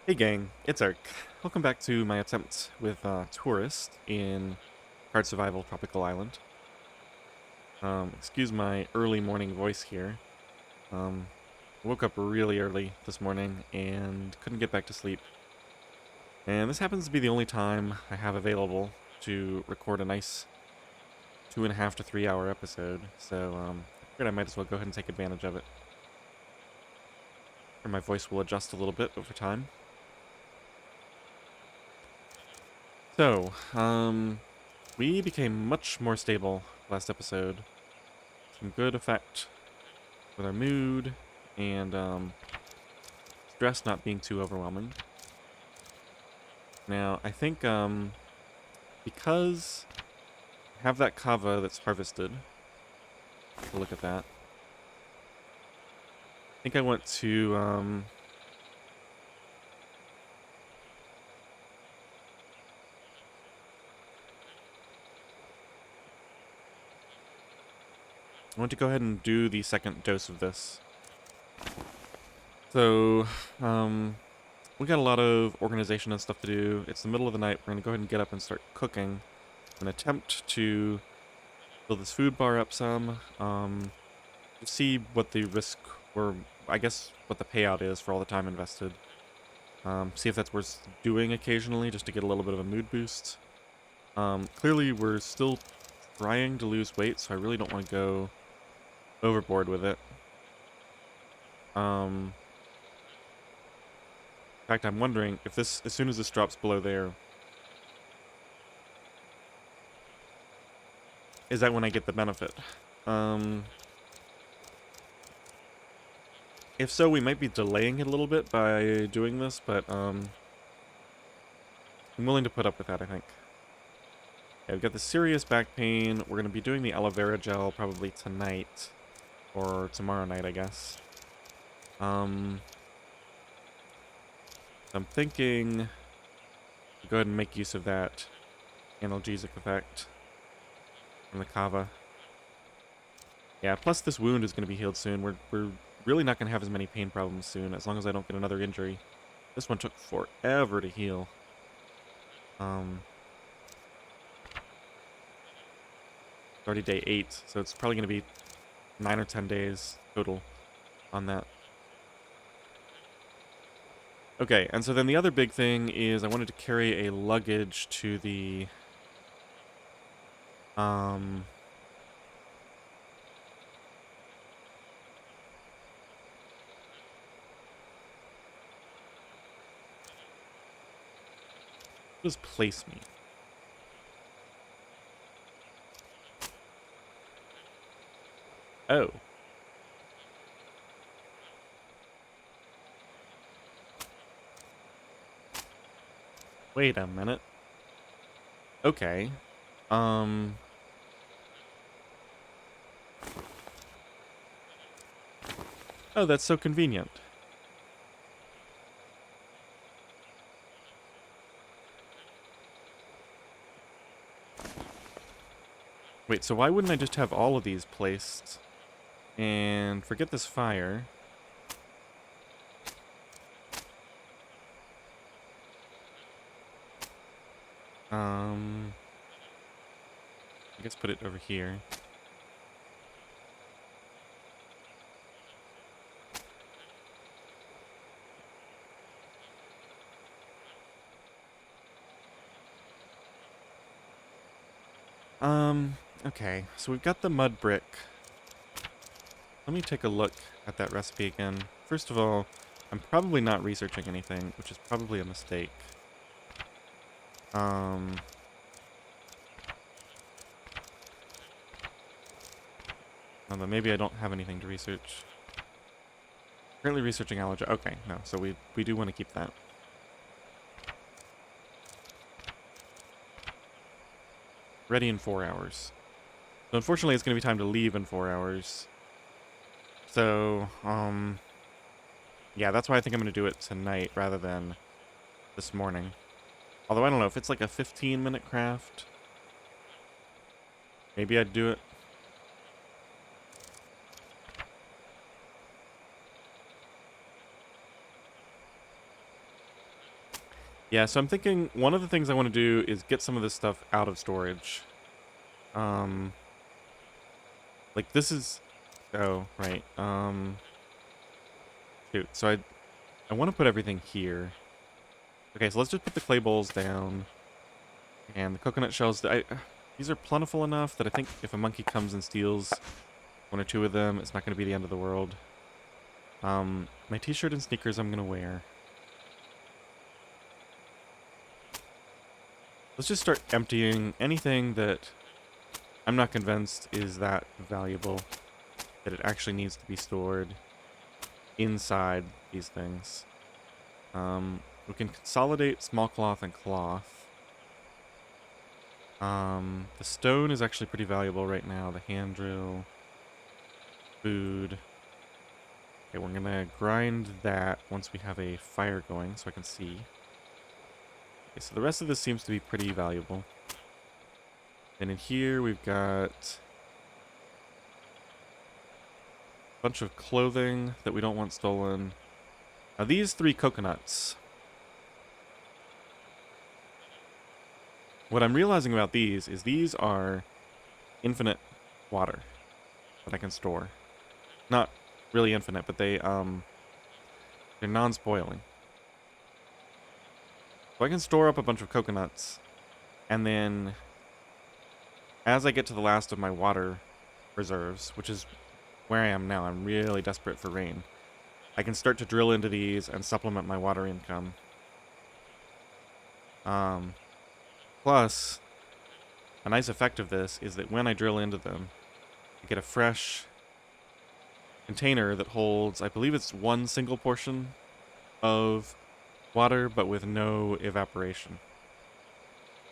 Hey gang, it's Eric. Welcome back to my attempt with Tourist in Card Survival Tropical Island. Excuse my early morning voice here. I woke up really early this morning and couldn't get back to sleep. And this happens to be the only time I have available to record a nice 2.5 to 3 hour episode, so I figured I might as well go ahead and take advantage of it. Or my voice will adjust a little bit over time. So, we became much more stable last episode. Some good effect with our mood, and stress not being too overwhelming. Now, I think because I have that kava that's harvested, we'll look at that. I think I want to go ahead and do the second dose of this. So, we got a lot of organization and stuff to do. It's the middle of the night. We're going to go ahead and get up and start cooking. An attempt to fill this food bar up some. See what the risk, or I guess what the payout is for all the time invested. See if that's worth doing occasionally, just to get a little bit of a mood boost. Clearly we're still trying to lose weight, so I really don't want to go overboard with it. In fact, I'm wondering if this, as soon as this drops below there, is that when I get the benefit? If so, we might be delaying it a little bit by doing this, but I'm willing to put up with that, I think. Yeah, we've got the serious back pain. We're going to be doing the aloe vera gel probably tonight, or tomorrow night, I guess. I'm thinking go ahead and make use of that analgesic effect from the kava. Yeah, plus this wound is going to be healed soon. We're really not going to have as many pain problems soon, as long as I don't get another injury. This one took forever to heal. It's already day 8, so it's probably going to be 9 or 10 days total on that. Okay, and so then the other big thing is I wanted to carry a luggage to the just place me. Oh. Wait a minute. Okay. Oh, that's so convenient. Wait, so why wouldn't I just have all of these placed? And forget this fire. I guess put it over here. Okay, so we've got the mud brick. Let me take a look at that recipe again. First of all, I'm probably not researching anything, which is probably a mistake. Although maybe I don't have anything to research. Currently researching allergy. Okay, no, so we do want to keep that. Ready in 4 hours. So unfortunately, it's going to be time to leave in 4 hours. So, yeah, that's why I think I'm going to do it tonight rather than this morning. Although, I don't know, if it's like a 15-minute craft, maybe I'd do it. Yeah, so I'm thinking one of the things I want to do is get some of this stuff out of storage. Like this is, oh, right. Shoot. So I want to put everything here. Okay, so let's just put the clay bowls down. And the coconut shells, these are plentiful enough that I think if a monkey comes and steals one or two of them, it's not going to be the end of the world. My t-shirt and sneakers I'm going to wear. Let's just start emptying anything that I'm not convinced is that valuable, that it actually needs to be stored inside these things. We can consolidate small cloth and cloth. The stone is actually pretty valuable right now. The hand drill, food. Okay, we're gonna grind that once we have a fire going so I can see. Okay, so the rest of this seems to be pretty valuable. And in here we've got a bunch of clothing that we don't want stolen. Now these 3 coconuts. What I'm realizing about these is these are infinite water that I can store. Not really infinite, but they're non-spoiling. So I can store up a bunch of coconuts, and then as I get to the last of my water reserves, which is where I am now, I'm really desperate for rain, I can start to drill into these and supplement my water income. Plus, a nice effect of this is that when I drill into them, I get a fresh container that holds, I believe it's 1 single portion of water, but with no evaporation.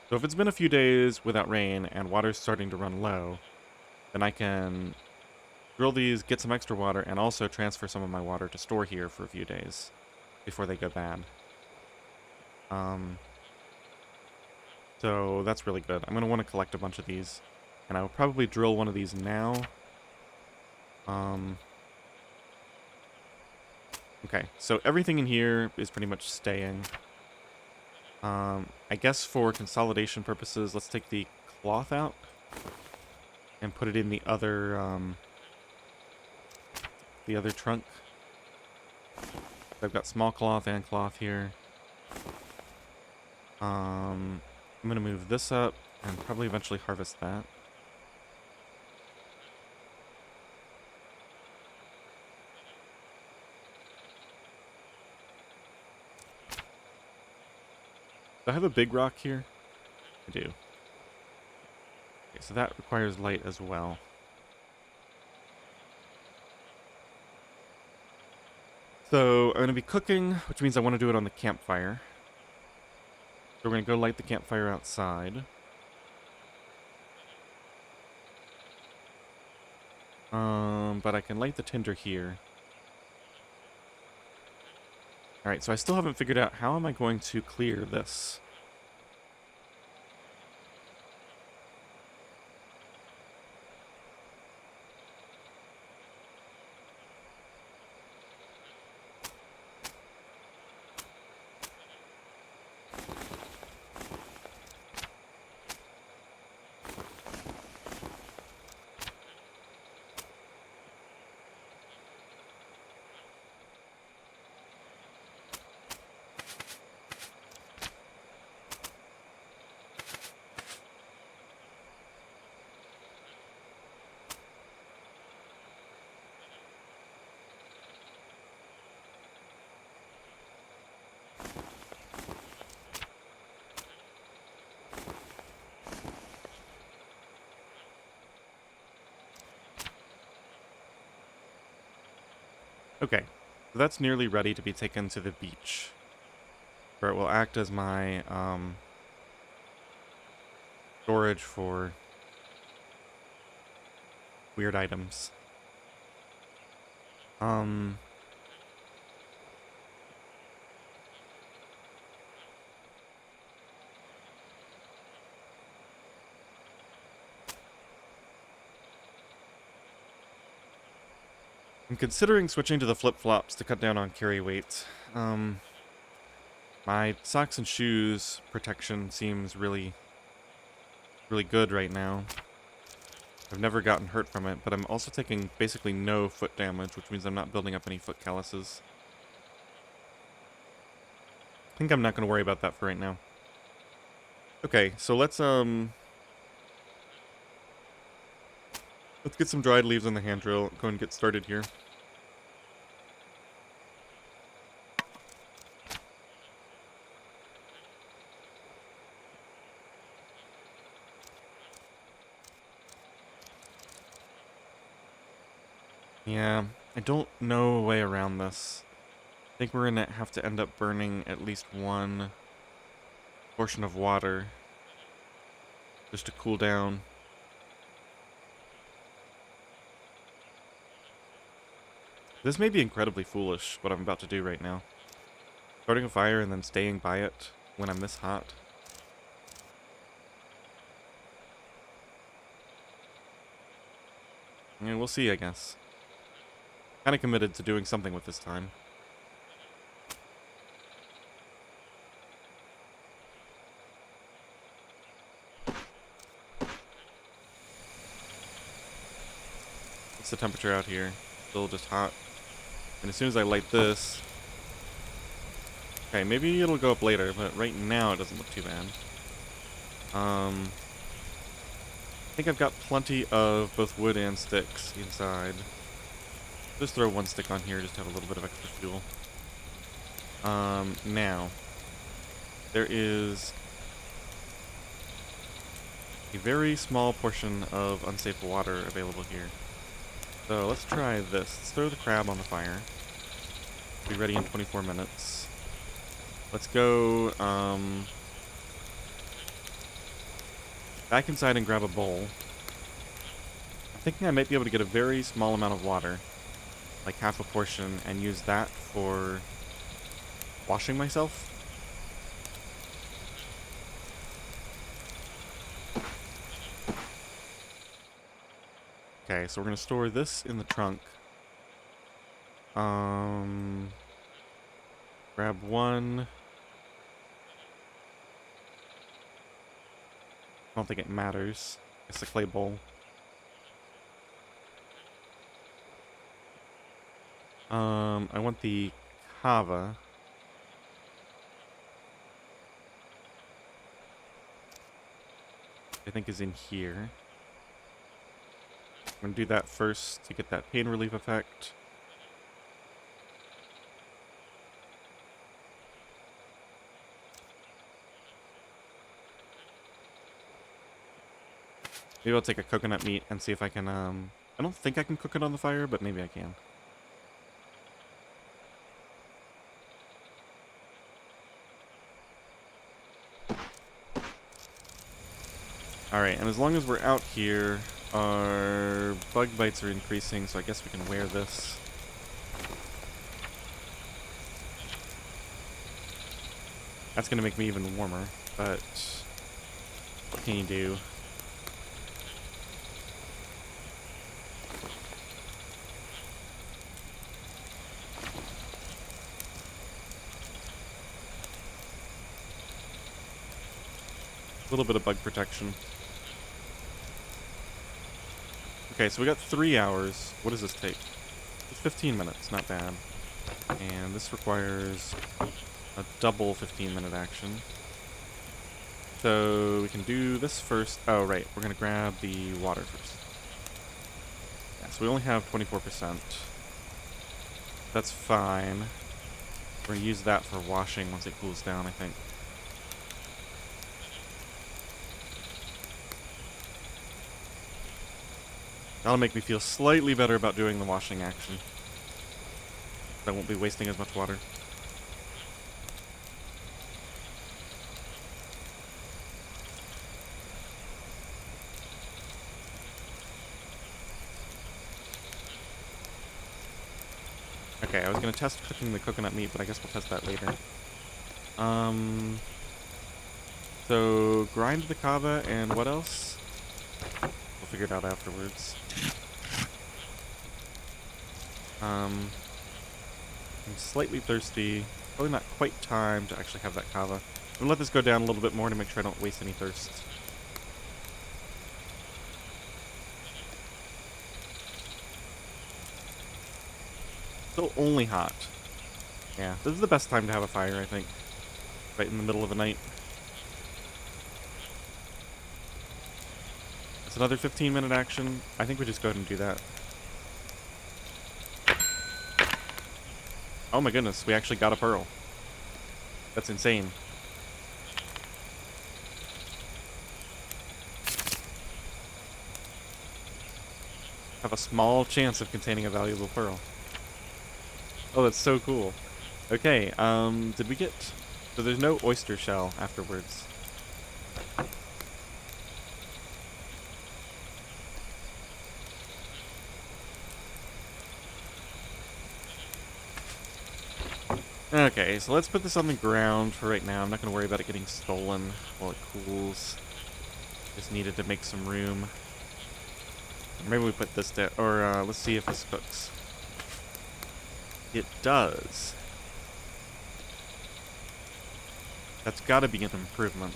So if it's been a few days without rain and water's starting to run low, then I can drill these, get some extra water, and also transfer some of my water to store here for a few days before they go bad. So that's really good. I'm going to want to collect a bunch of these, and I will probably drill one of these now. Okay, so everything in here is pretty much staying. I guess for consolidation purposes, let's take the cloth out and put it in the other trunk. I've got small cloth and cloth here. I'm gonna move this up and probably eventually harvest that. Do I have a big rock here? I do. Okay, so that requires light as well. So I'm going to be cooking, which means I want to do it on the campfire. So we're going to go light the campfire outside. But I can light the tinder here. Alright, so I still haven't figured out how am I going to clear this. Okay, so that's nearly ready to be taken to the beach, where it will act as my storage for weird items. I'm considering switching to the flip-flops to cut down on carry weight. My socks and shoes protection seems really, really good right now. I've never gotten hurt from it, but I'm also taking basically no foot damage, which means I'm not building up any foot calluses. I think I'm not going to worry about that for right now. Okay, so let's get some dried leaves on the hand drill, go and get started here. Yeah, I don't know a way around this. I think we're gonna have to end up burning at least one portion of water just to cool down. This may be incredibly foolish, what I'm about to do right now. Starting a fire and then staying by it when I'm this hot. I mean, we'll see, I guess. Kinda committed to doing something with this time. What's the temperature out here? Still just hot. And as soon as I light this... Okay, maybe it'll go up later, but right now it doesn't look too bad. I think I've got plenty of both wood and sticks inside. Just throw one stick on here just to have a little bit of extra fuel. Now, there is a very small portion of unsafe water available here. So let's try this. Let's throw the crab on the fire. Be ready in 24 minutes. Let's go, back inside and grab a bowl. I'm thinking I might be able to get a very small amount of water, like half a portion, and use that for washing myself. Okay, so we're gonna store this in the trunk. Grab one. I don't think it matters. It's a clay bowl. I want the kava. I think is in here. I'm gonna do that first to get that pain relief effect. Maybe I'll take a coconut meat and see if I can, I don't think I can cook it on the fire, but maybe I can. Alright, and as long as we're out here, our bug bites are increasing, so I guess we can wear this. That's gonna make me even warmer, but what can you do? A little bit of bug protection. Okay, so we got 3 hours. What does this take? It's 15 minutes, not bad. And this requires a double 15-minute action. So we can do this first. Oh, right. We're going to grab the water first. Yeah, so we only have 24%. That's fine. We're going to use that for washing once it cools down, I think. That'll make me feel slightly better about doing the washing action. I won't be wasting as much water. Okay, I was gonna test cooking the coconut meat, but I guess we'll test that later. So grind the kava and what else? We'll figure it out afterwards. I'm slightly thirsty. Probably not quite time to actually have that kava. I'm gonna let this go down a little bit more to make sure I don't waste any thirst. Still only hot. Yeah, this is the best time to have a fire, I think. Right in the middle of the night. It's another 15-minute action. I think we just go ahead and do that. Oh my goodness, we actually got a pearl. That's insane. Have a small chance of containing a valuable pearl. Oh, that's so cool. Okay, did we get... So there's no oyster shell afterwards. Okay, so let's put this on the ground for right now. I'm not going to worry about it getting stolen while it cools. Just needed to make some room. Maybe we put this down, or let's see if this cooks. It does. That's got to be an improvement.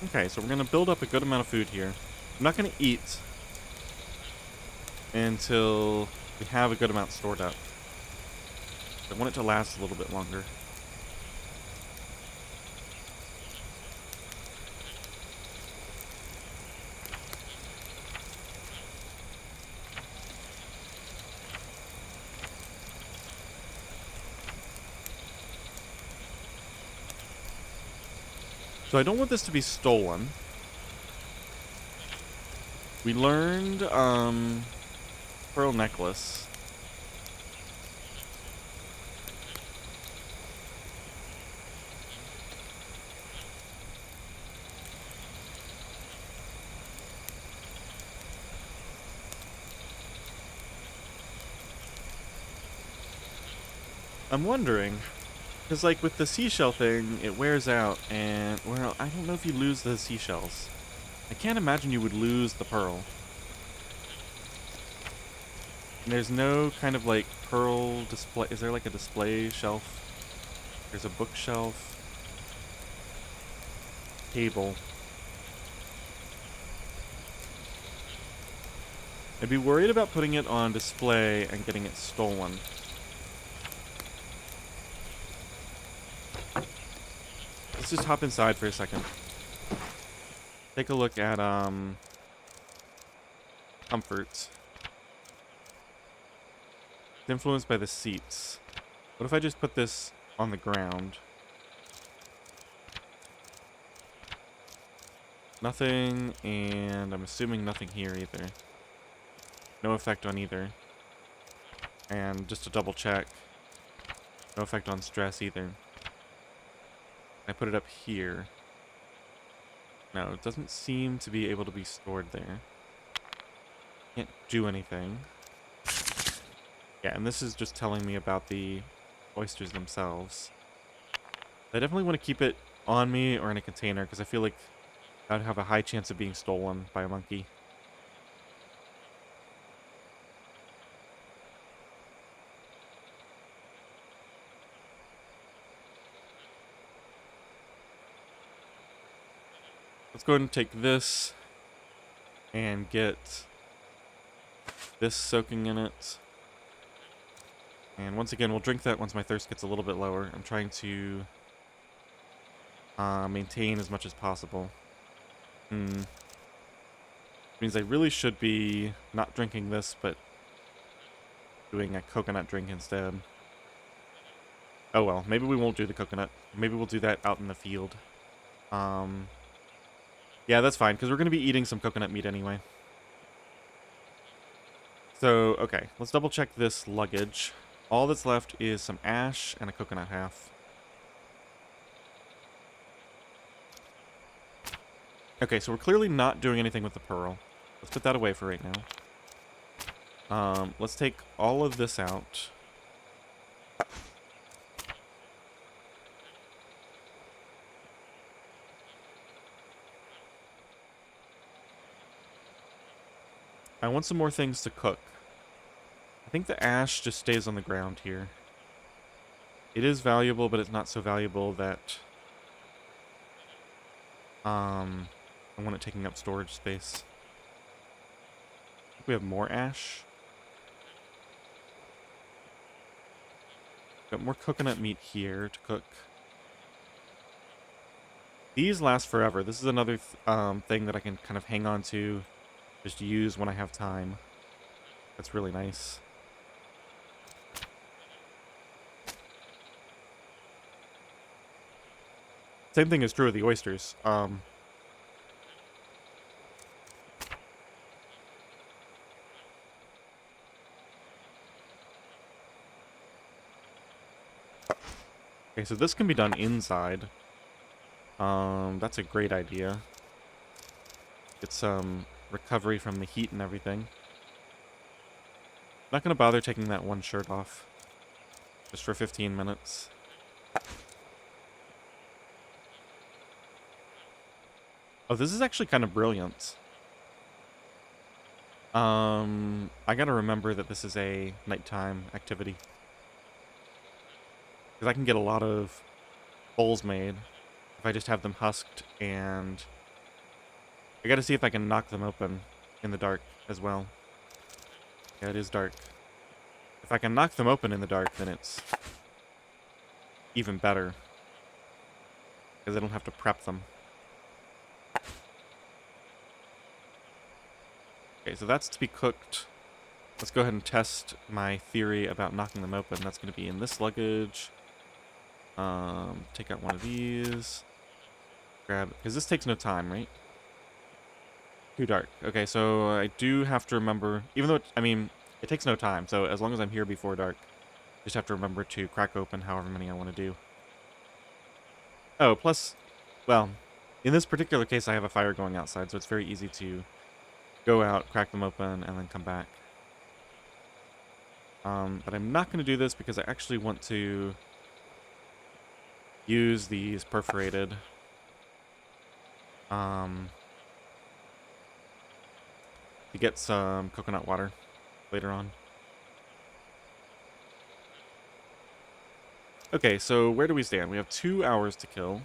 Okay, so we're going to build up a good amount of food here. I'm not going to eat until we have a good amount stored up. I want it to last a little bit longer. So I don't want this to be stolen. We learned, pearl necklace. I'm wondering, because like with the seashell thing, it wears out, and, well, I don't know if you lose the seashells. I can't imagine you would lose the pearl. And there's no kind of like pearl display. Is there like a display shelf? There's a bookshelf. Table. I'd be worried about putting it on display and getting it stolen. Let's just hop inside for a second. Take a look at, comfort. It's influenced by the seats. What if I just put this on the ground? Nothing, and I'm assuming nothing here either. No effect on either. And just to double check, no effect on stress either. I put it up here. No, it doesn't seem to be able to be stored there. Can't do anything. Yeah, and this is just telling me about the oysters themselves. I definitely want to keep it on me or in a container, because I feel like I'd have a high chance of being stolen by a monkey. Let's go ahead and take this and get this soaking in it. And once again, we'll drink that once my thirst gets a little bit lower. I'm trying to maintain as much as possible. Means I really should be not drinking this, but doing a coconut drink instead. Oh well, maybe we won't do the coconut. Maybe we'll do that out in the field. Yeah, that's fine, because we're going to be eating some coconut meat anyway. So, okay, let's double check this luggage. All that's left is some ash and a coconut half. Okay, so we're clearly not doing anything with the pearl. Let's put that away for right now. Let's take all of this out. I want some more things to cook. I think the ash just stays on the ground here. It is valuable, but it's not so valuable that I want it taking up storage space. I think we have more ash. Got more coconut meat here to cook. These last forever. This is another thing that I can kind of hang on to, just use when I have time. That's really nice. Same thing is true of the oysters. Okay, so this can be done inside. That's a great idea. Get some recovery from the heat and everything. Not gonna bother taking that one shirt off. Just for 15 minutes. Oh, this is actually kind of brilliant. I gotta remember that this is a nighttime activity. Because I can get a lot of bowls made if I just have them husked, and I gotta see if I can knock them open in the dark as well. Yeah, it is dark. If I can knock them open in the dark, then it's even better. Because I don't have to prep them. Okay, so that's to be cooked. Let's go ahead and test my theory about knocking them open. That's going to be in this luggage. Take out one of these. Grab, because this takes no time, right? Too dark. Okay, so I do have to remember, even though, it takes no time, so as long as I'm here before dark, just have to remember to crack open however many I want to do. Oh, plus, well, in this particular case, I have a fire going outside, so it's very easy to go out, crack them open, and then come back. But I'm not going to do this because I actually want to use these perforated to get some coconut water later on. Okay, so where do we stand? We have 2 hours to kill.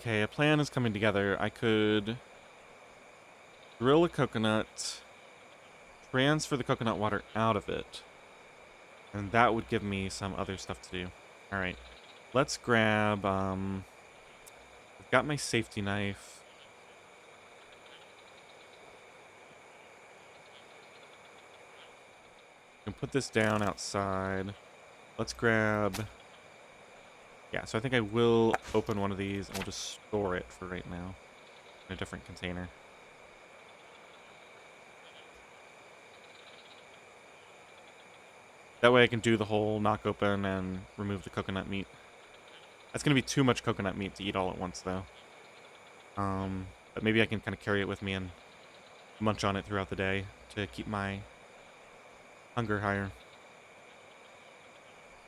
Okay, a plan is coming together. I could grill a coconut, transfer the coconut water out of it, and that would give me some other stuff to do. Alright, let's grab, I've got my safety knife. I can put this down outside. Let's grab... Yeah, so I think I will open one of these, and we'll just store it for right now in a different container. That way I can do the whole knock open and remove the coconut meat. That's going to be too much coconut meat to eat all at once, though. But maybe I can kind of carry it with me and munch on it throughout the day to keep my hunger higher.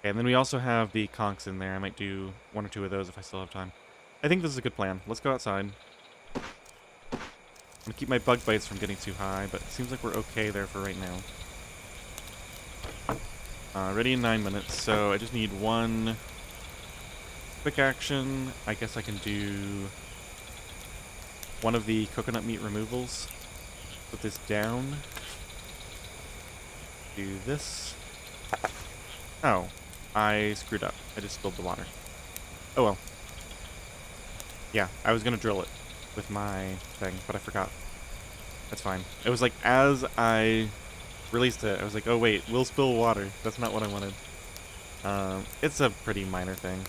Okay, and then we also have the conchs in there. I might do 1 or 2 of those if I still have time. I think this is a good plan. Let's go outside. I'm going to keep my bug bites from getting too high, but it seems like we're okay there for right now. Ready in 9 minutes, so I just need 1 quick action. I guess I can do 1 of the coconut meat removals. Put this down. Do this. Oh. I screwed up. I just spilled the water. Oh well. Yeah, I was gonna drill it with my thing, but I forgot. That's fine. It was like, as I released it, I was like, oh wait, we'll spill water. That's not what I wanted. It's a pretty minor thing.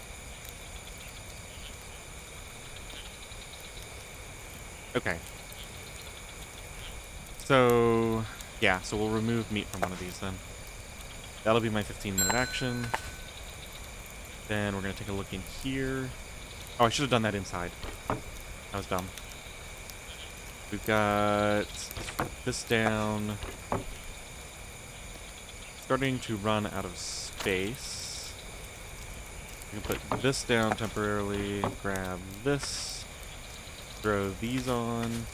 Okay. So, yeah, so we'll remove meat from one of these then. That'll be my 15-minute action. Then we're going to take a look in here. Oh, I should have done that inside. That was dumb. We've got this down. Starting to run out of space. We can put this down temporarily. Grab this. Throw these on.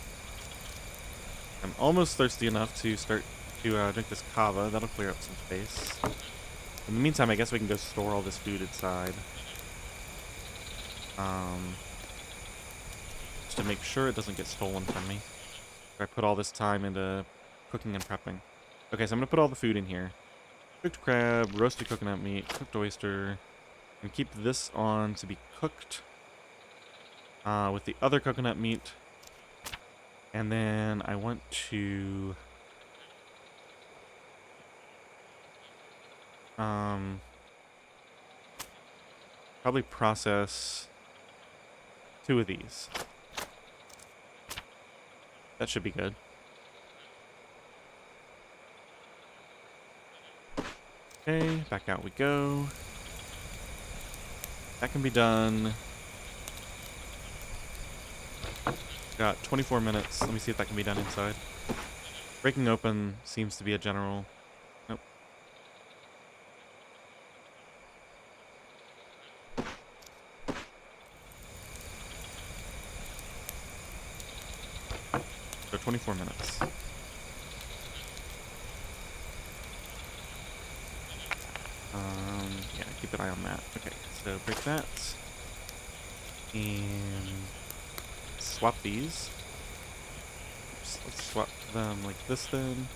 I'm almost thirsty enough to start to drink this kava. That'll clear up some space. In the meantime, I guess we can go store all this food inside. Just to make sure it doesn't get stolen from me. I put all this time into cooking and prepping. Okay, so I'm going to put all the food in here. Cooked crab, roasted coconut meat, cooked oyster. And keep this on to be cooked. With the other coconut meat. And then I want to... probably process 2 of these. That should be good. Okay, back out we go. That can be done. Got 24 minutes. Let me see if that can be done inside. Breaking open seems to be a general... Nope. So 24 minutes. Yeah, keep an eye on that. Okay, so break that. And swap these. Oops, let's swap them like this then.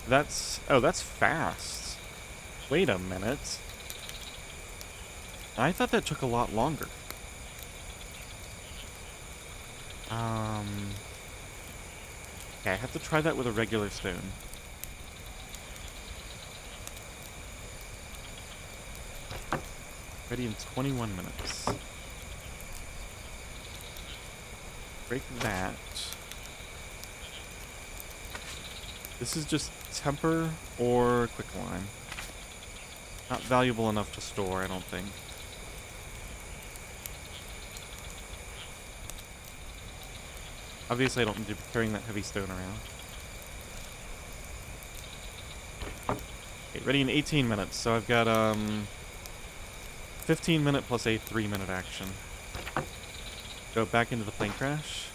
That's fast. Wait a minute. I thought that took a lot longer. Okay, I have to try that with a regular stone. Ready in 21 minutes. Break that. This is just temper or quicklime. Not valuable enough to store, I don't think. Obviously, I don't need to be carrying that heavy stone around. Okay, ready in 18 minutes, so I've got 15 minute plus a 3-minute action. Go back into the plane crash.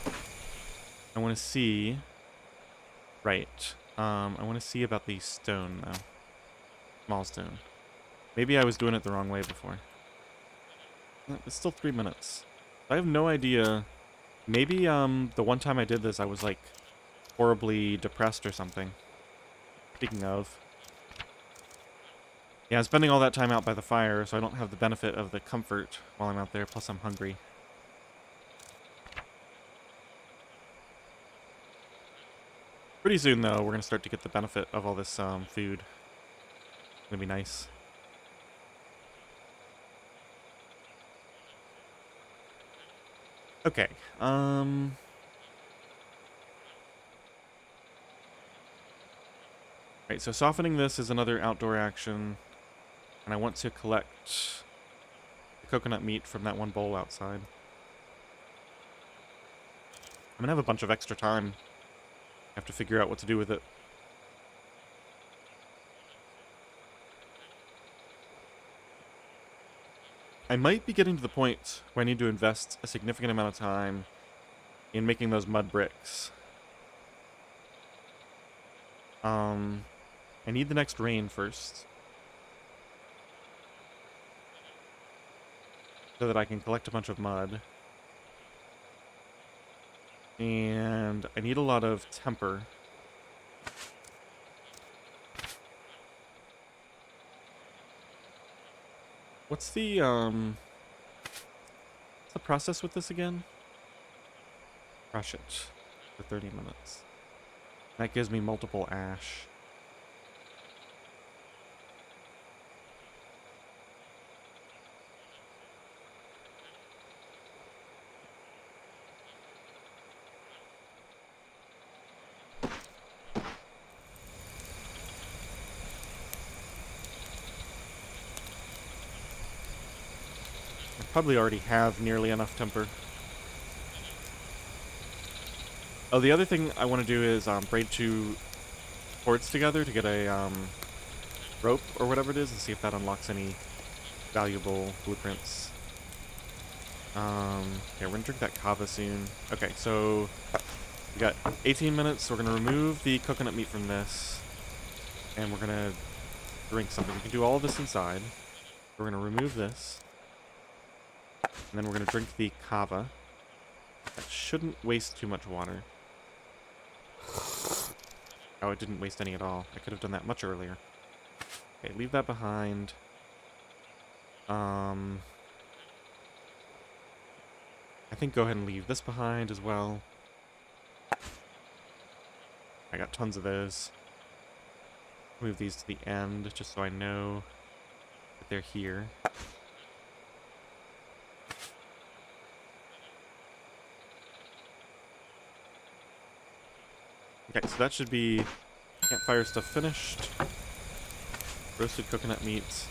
I want to see... Right. I want to see about the stone, though. Small stone. Maybe I was doing it the wrong way before. It's still 3 minutes. I have no idea... Maybe, the one time I did this, I was, like, horribly depressed or something. Speaking of. Yeah, I'm spending all that time out by the fire, so I don't have the benefit of the comfort while I'm out there, plus I'm hungry. Pretty soon, though, we're gonna start to get the benefit of all this, food. It's gonna be nice. Okay, Right, so softening this is another outdoor action, and I want to collect the coconut meat from that one bowl outside. I'm gonna have a bunch of extra time. I have to figure out what to do with it. I might be getting to the point where I need to invest a significant amount of time in making those mud bricks. I need the next rain first. So that I can collect a bunch of mud. And I need a lot of temper. What's the process with this again? Crush it for 30 minutes. That gives me multiple ash. probably already have nearly enough temper. Oh, the other thing I want to do is braid 2 cords together to get a rope or whatever it is and see if that unlocks any valuable blueprints. Yeah, we're gonna drink that kava soon. Okay, so we got 18 minutes, so we're gonna remove the coconut meat from this, and we're gonna drink something. We can do all of this inside. We're gonna remove this, and then we're gonna drink the kava. That shouldn't waste too much water. Oh, it didn't waste any at all. I could have done that much earlier. Okay, leave that behind. I think go ahead and leave this behind as well. I got tons of those. Move these to the end just so I know that they're here. Okay, so that should be campfire stuff finished. Roasted coconut meat.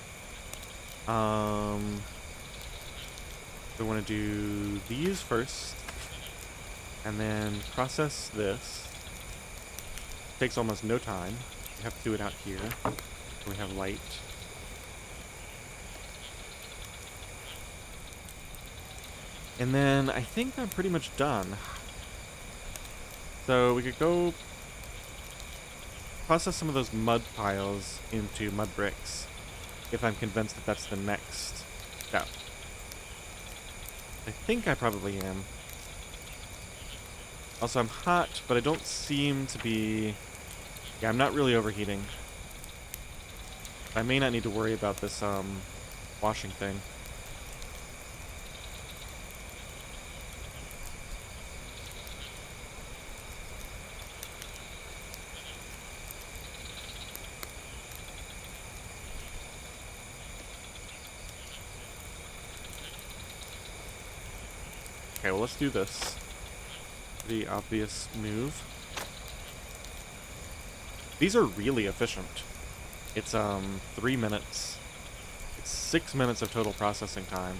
We want to do these first, and then process this. Takes almost no time. We have to do it out here, where we have light. And then I think I'm pretty much done. So we could go process some of those mud piles into mud bricks, if I'm convinced that that's the next step. I think I probably am. Also, I'm hot, but I don't seem to be... Yeah, I'm not really overheating. I may not need to worry about this, washing thing. Okay, well, let's do this. Pretty obvious move. These are really efficient. It's 3 minutes. It's 6 minutes of total processing time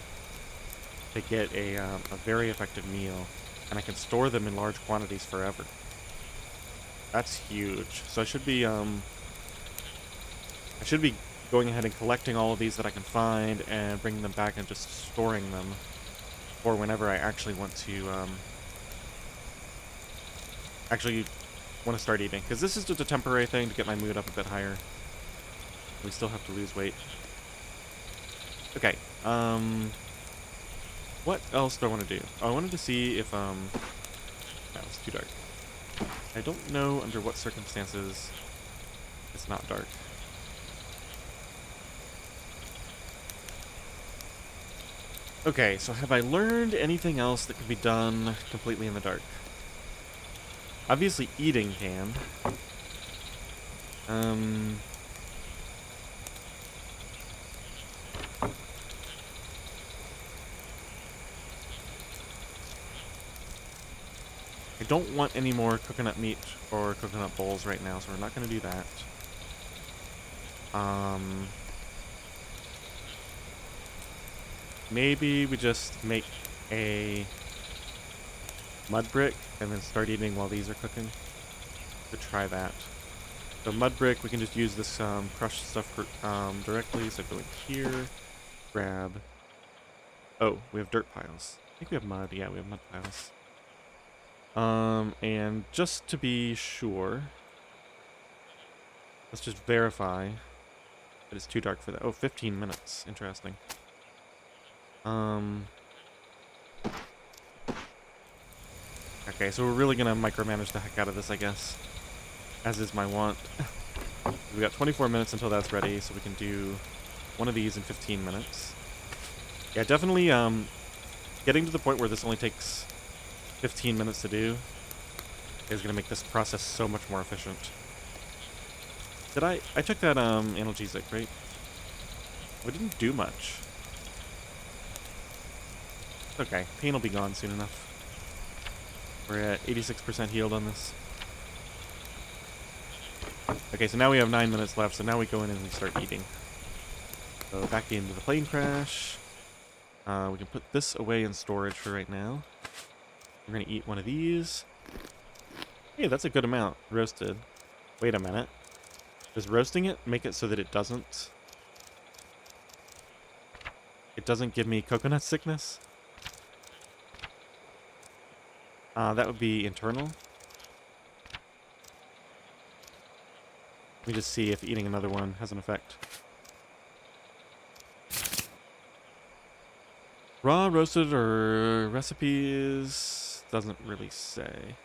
to get a very effective meal, and I can store them in large quantities forever. That's huge. So I should be going ahead and collecting all of these that I can find and bringing them back and just storing them for whenever I actually want to start eating, because this is just a temporary thing to get my mood up a bit higher. We still have to lose weight. Okay, what else do I want to do? Oh, I wanted to see if, that was too dark. I don't know under what circumstances it's not dark. Okay, so have I learned anything else that can be done completely in the dark? Obviously eating can. I don't want any more coconut meat or coconut bowls right now, so we're not going to do that. Maybe we just make a mud brick and then start eating while these are cooking. To try that. So mud brick, we can just use this crushed stuff directly. So go in here, grab. Oh, we have dirt piles. I think we have mud. Yeah, we have mud piles. And just to be sure, let's just verify that it's too dark for that. Oh, 15 minutes. Interesting. Okay, so we're really gonna micromanage the heck out of this, I guess. As is my want. We got 24 minutes until that's ready, so we can do one of these in 15 minutes. Yeah, definitely, getting to the point where this only takes 15 minutes to do is gonna make this process so much more efficient. Did I took that, analgesic, right? We didn't do much. Okay, pain will be gone soon enough. We're at 86% healed on this. Okay, so now we have 9 minutes left, so now we go in and we start eating. So back into the plane crash. We can put this away in storage for right now. We're gonna eat one of these. Hey, that's a good amount roasted. Wait a minute. Does roasting it make it so that it doesn't give me coconut sickness? That would be internal. Let me just see if eating another one has an effect. Raw, roasted, or recipes? Doesn't really say.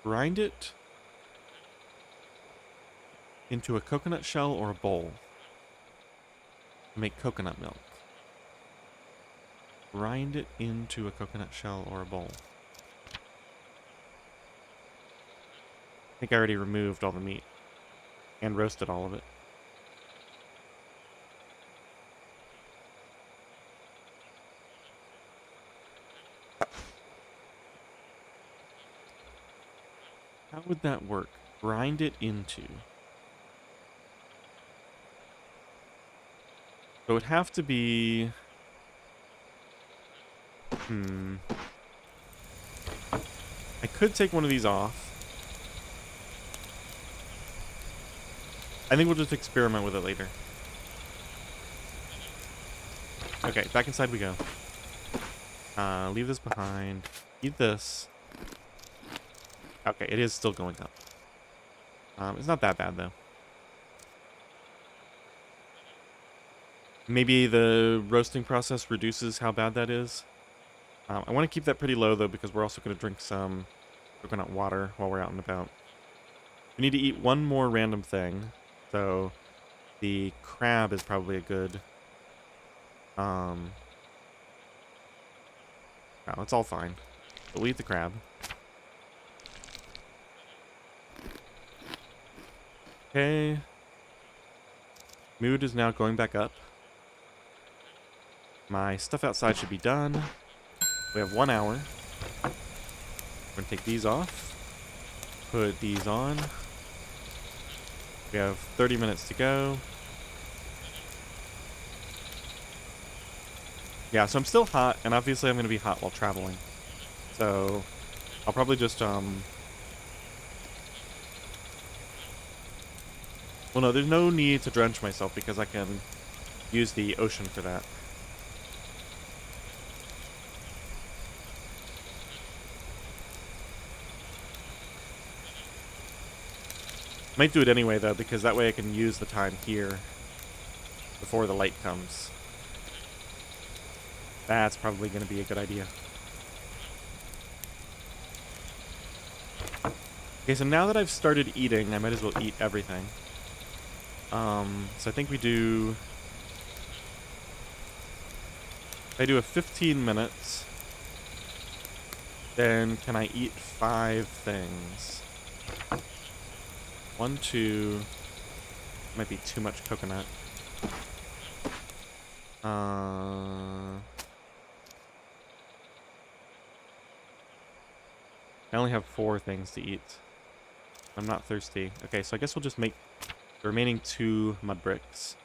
Grind it into a coconut shell or a bowl to make coconut milk. Grind it into a coconut shell or a bowl. I think I already removed all the meat and roasted all of it. How would that work? Grind it into. So it would have to be... I could take one of these off. I think we'll just experiment with it later. Okay, back inside we go. Leave this behind. Eat this. Okay, it is still going up. It's not that bad, though. Maybe the roasting process reduces how bad that is. I want to keep that pretty low, though, because we're also going to drink some coconut water while we're out and about. We need to eat one more random thing. So the crab is probably a good... No, it's all fine. But we'll eat the crab. Okay. Mood is now going back up. My stuff outside should be done. We have 1 hour. We're going to take these off. Put these on. We have 30 minutes to go. Yeah, so I'm still hot, and obviously I'm going to be hot while traveling. So I'll probably just, well, no, there's no need to drench myself because I can use the ocean for that. Might do it anyway, though, because that way I can use the time here before the light comes. That's probably going to be a good idea. Okay, so now that I've started eating, I might as well eat everything. So I think we do... If I do a 15 minutes, then can I eat 5 things? 1, 2... Might be too much coconut. I only have 4 things to eat. I'm not thirsty. Okay, so I guess we'll just make the remaining 2 mud bricks.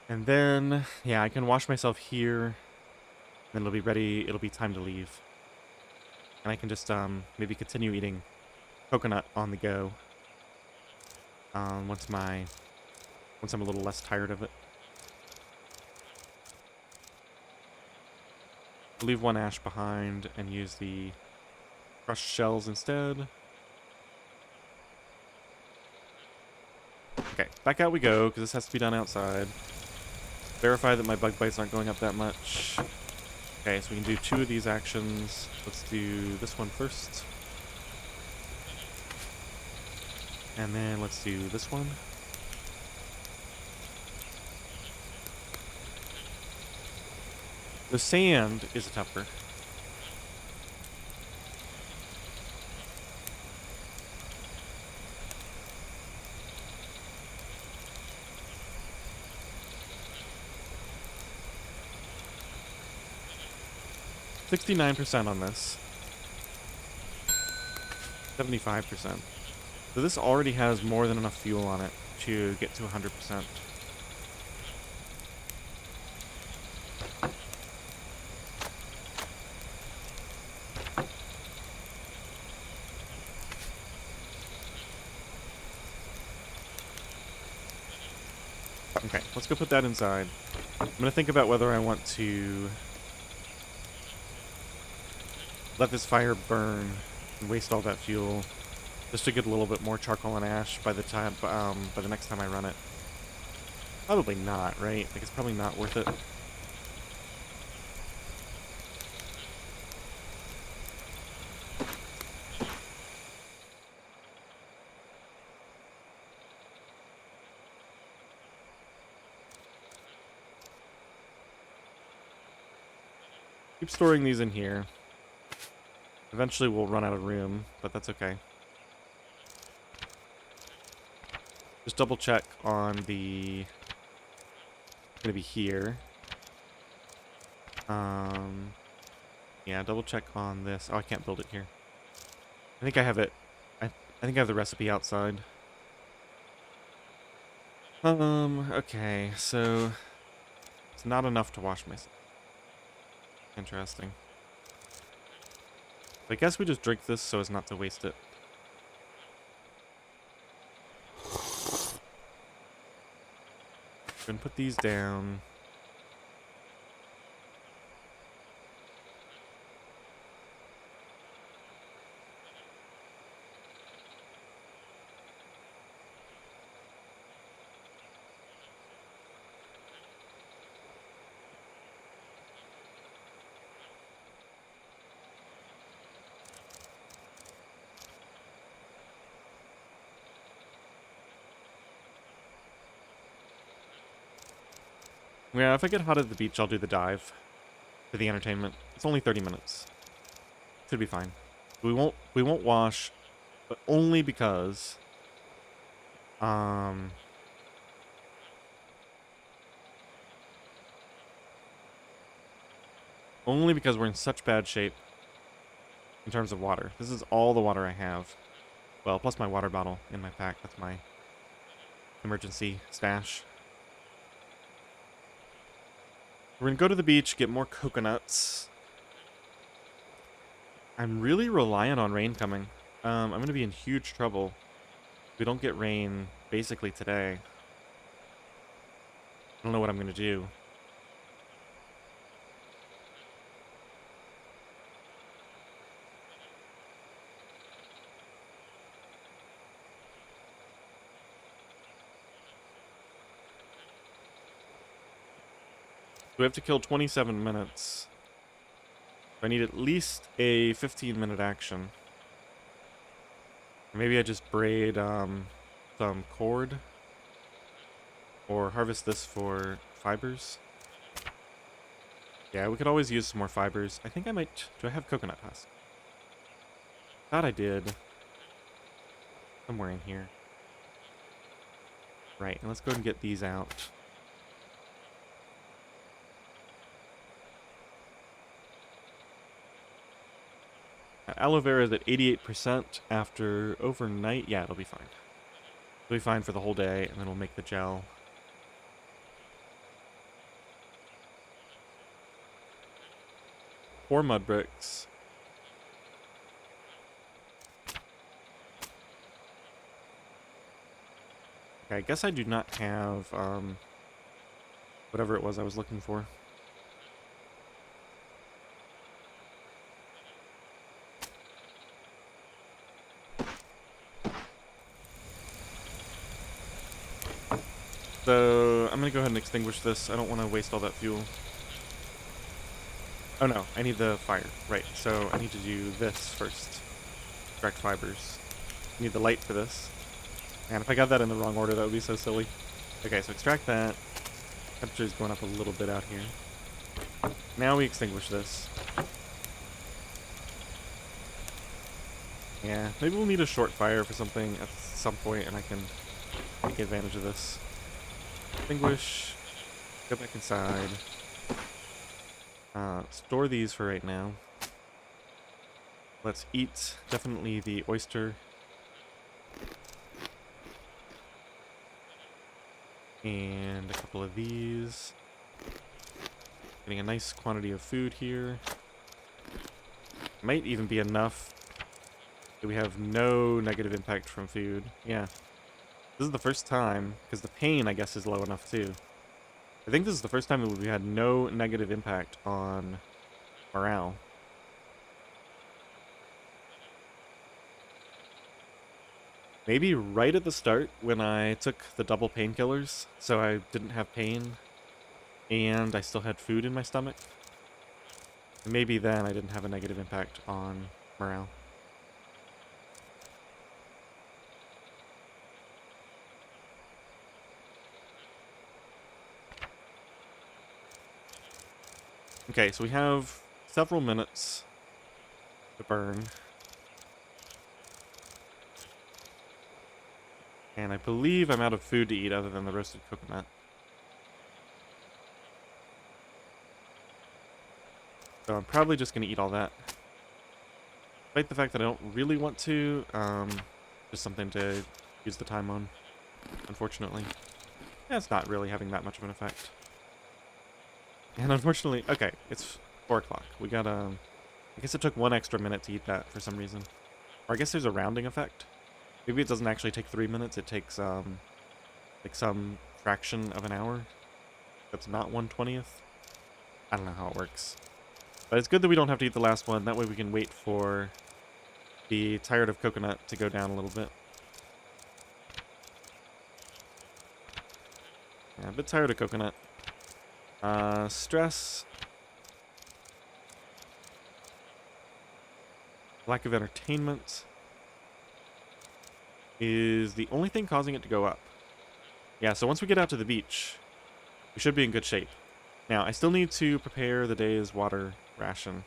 And then, yeah, I can wash myself here. Then it'll be ready. It'll be time to leave. And I can just maybe continue eating coconut on the go. Once I'm a little less tired of it. I'll leave 1 ash behind and use the crushed shells instead. Okay, back out we go, because this has to be done outside. Verify that my bug bites aren't going up that much. Okay, so we can do 2 of these actions. Let's do this one first. And then let's do this one. The sand is tougher. 69% on this. 75%. So this already has more than enough fuel on it to get to 100%. Okay, let's go put that inside. I'm gonna think about whether I want to let this fire burn and waste all that fuel just to get a little bit more charcoal and ash by the time, by the next time I run it. Probably not, right? Like, it's probably not worth it. Keep storing these in here. Eventually we'll run out of room, but that's okay. Just double check on the... gonna be here. Yeah, double check on this. Oh, I can't build it here. I think I have it. I think I have the recipe outside. Okay, so it's not enough to wash myself. Interesting. I guess we just drink this so as not to waste it. Gonna put these down. Yeah, if I get hot at the beach, I'll do the dive for the entertainment. It's only 30 minutes. Should be fine. We won't wash, but only because only because we're in such bad shape in terms of water. This is all the water I have. Well, plus my water bottle in my pack. That's my emergency stash. We're gonna go to the beach, get more coconuts. I'm really reliant on rain coming. I'm gonna be in huge trouble if we don't get rain basically today. I don't know what I'm gonna do. We have to kill 27 minutes. I need at least a 15-minute action. Or maybe I just braid some cord. Or harvest this for fibers. Yeah, we could always use some more fibers. I think I might... Do I have coconut husk? Thought I did. Somewhere in here. Right, and let's go ahead and get these out. Aloe vera is at 88% after overnight. Yeah, it'll be fine. It'll be fine for the whole day, and then we'll make the gel. Four mud bricks. Okay, I guess I do not have whatever it was I was looking for. So, I'm gonna go ahead and extinguish this. I don't want to waste all that fuel. Oh no, I need the fire. Right, so I need to do this first. Extract fibers. I need the light for this. And if I got that in the wrong order, that would be so silly. Okay, so extract that. Temperature is going up a little bit out here. Now we extinguish this. Yeah, maybe we'll need a short fire for something at some point, and I can take advantage of this. Extinguish. Go back inside. Store these for right now. Let's eat definitely the oyster. And a couple of these. Getting a nice quantity of food here. Might even be enough that we have no negative impact from food. Yeah. This is the first time, because the pain, I guess, is low enough too. I think this is the first time that we've had no negative impact on morale. Maybe right at the start when I took the double painkillers, so I didn't have pain, and I still had food in my stomach. Maybe then I didn't have a negative impact on morale. Okay, so we have several minutes to burn. And I believe I'm out of food to eat other than the roasted coconut. So I'm probably just going to eat all that. Despite the fact that I don't really want to, just something to use the time on, unfortunately. Yeah, it's not really having that much of an effect. And unfortunately, okay, it's 4 o'clock. We got, I guess it took 1 extra minute to eat that for some reason. Or I guess there's a rounding effect. Maybe it doesn't actually take 3 minutes, it takes, like some fraction of an hour. That's not 1/20th. I don't know how it works. But it's good that we don't have to eat the last one. That way we can wait for the tired of coconut to go down a little bit. Yeah, a bit tired of coconut. Stress. Lack of entertainment is the only thing causing it to go up. Yeah, so once we get out to the beach, we should be in good shape. Now, I still need to prepare the day's water ration,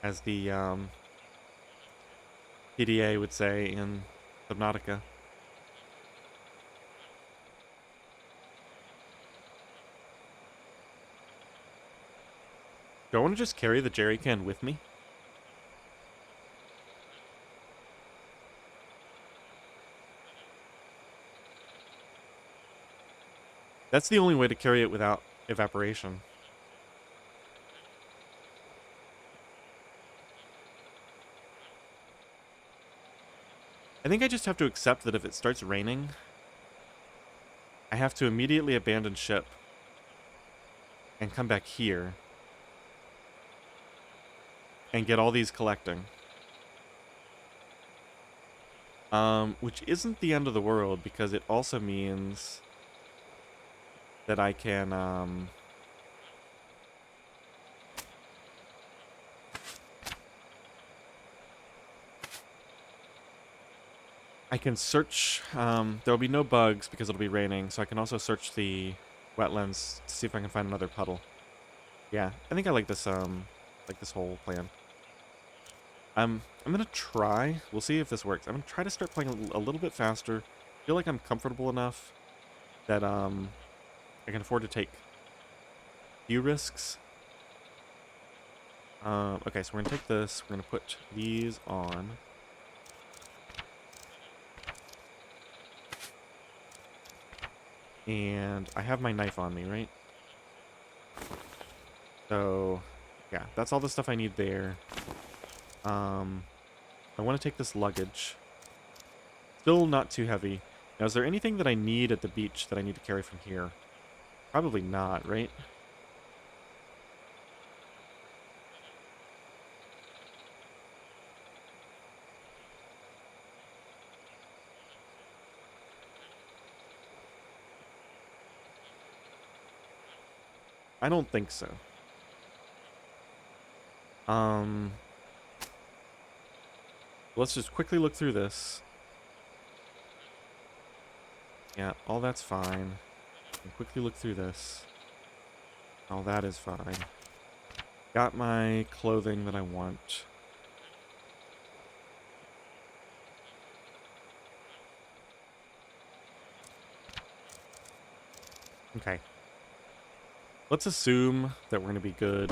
as the PDA would say in Subnautica. Do I want to just carry the jerry can with me? That's the only way to carry it without evaporation. I think I just have to accept that if it starts raining, I have to immediately abandon ship and come back here and get all these collecting. Which isn't the end of the world, because it also means that I can, I can search, there'll be no bugs because it'll be raining, so I can also search the wetlands to see if I can find another puddle. Yeah, I think I like this whole plan. I'm gonna try, we'll see if this works. I'm gonna try to start playing a little bit faster. I feel like I'm comfortable enough that, I can afford to take few risks. Okay, so we're gonna take this, we're gonna put these on. And I have my knife on me, right? So, yeah, that's all the stuff I need there. I want to take this luggage. Still not too heavy. Now, is there anything that I need at the beach that I need to carry from here? Probably not, right? I don't think so. Let's just quickly look through this. Yeah, all that's fine. And quickly look through this. All that is fine. Got my clothing that I want. Okay. Let's assume that we're going to be good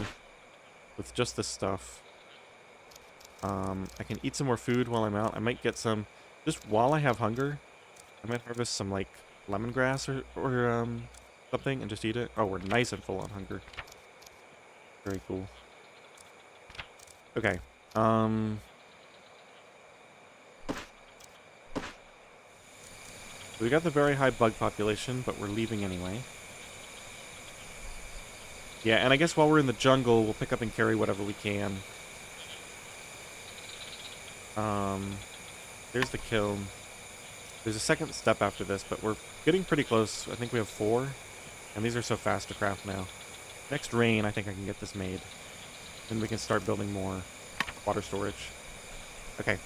with just this stuff. I can eat some more food while I'm out. I might get some, just while I have hunger, I might harvest some, like, lemongrass or something and just eat it. Oh, we're nice and full on hunger. Very cool. Okay. We got the very high bug population, but we're leaving anyway. Yeah, and I guess while we're in the jungle, we'll pick up and carry whatever we can. There's the kiln. There's a second step after this, but we're getting pretty close. I think we have 4, and these are so fast to craft now. Next rain, I think I can get this made. Then we can start building more water storage. Okay.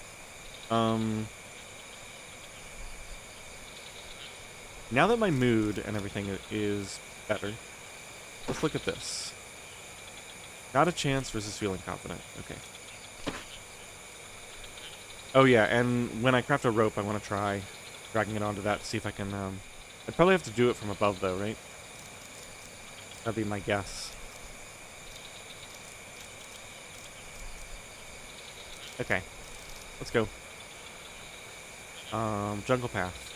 Now that my mood and everything is better, let's look at this. Got a chance versus feeling confident. Okay. Oh yeah, and when I craft a rope, I want to try dragging it onto that to see if I can, I'd probably have to do it from above though, right? That'd be my guess. Okay. Let's go. Jungle path.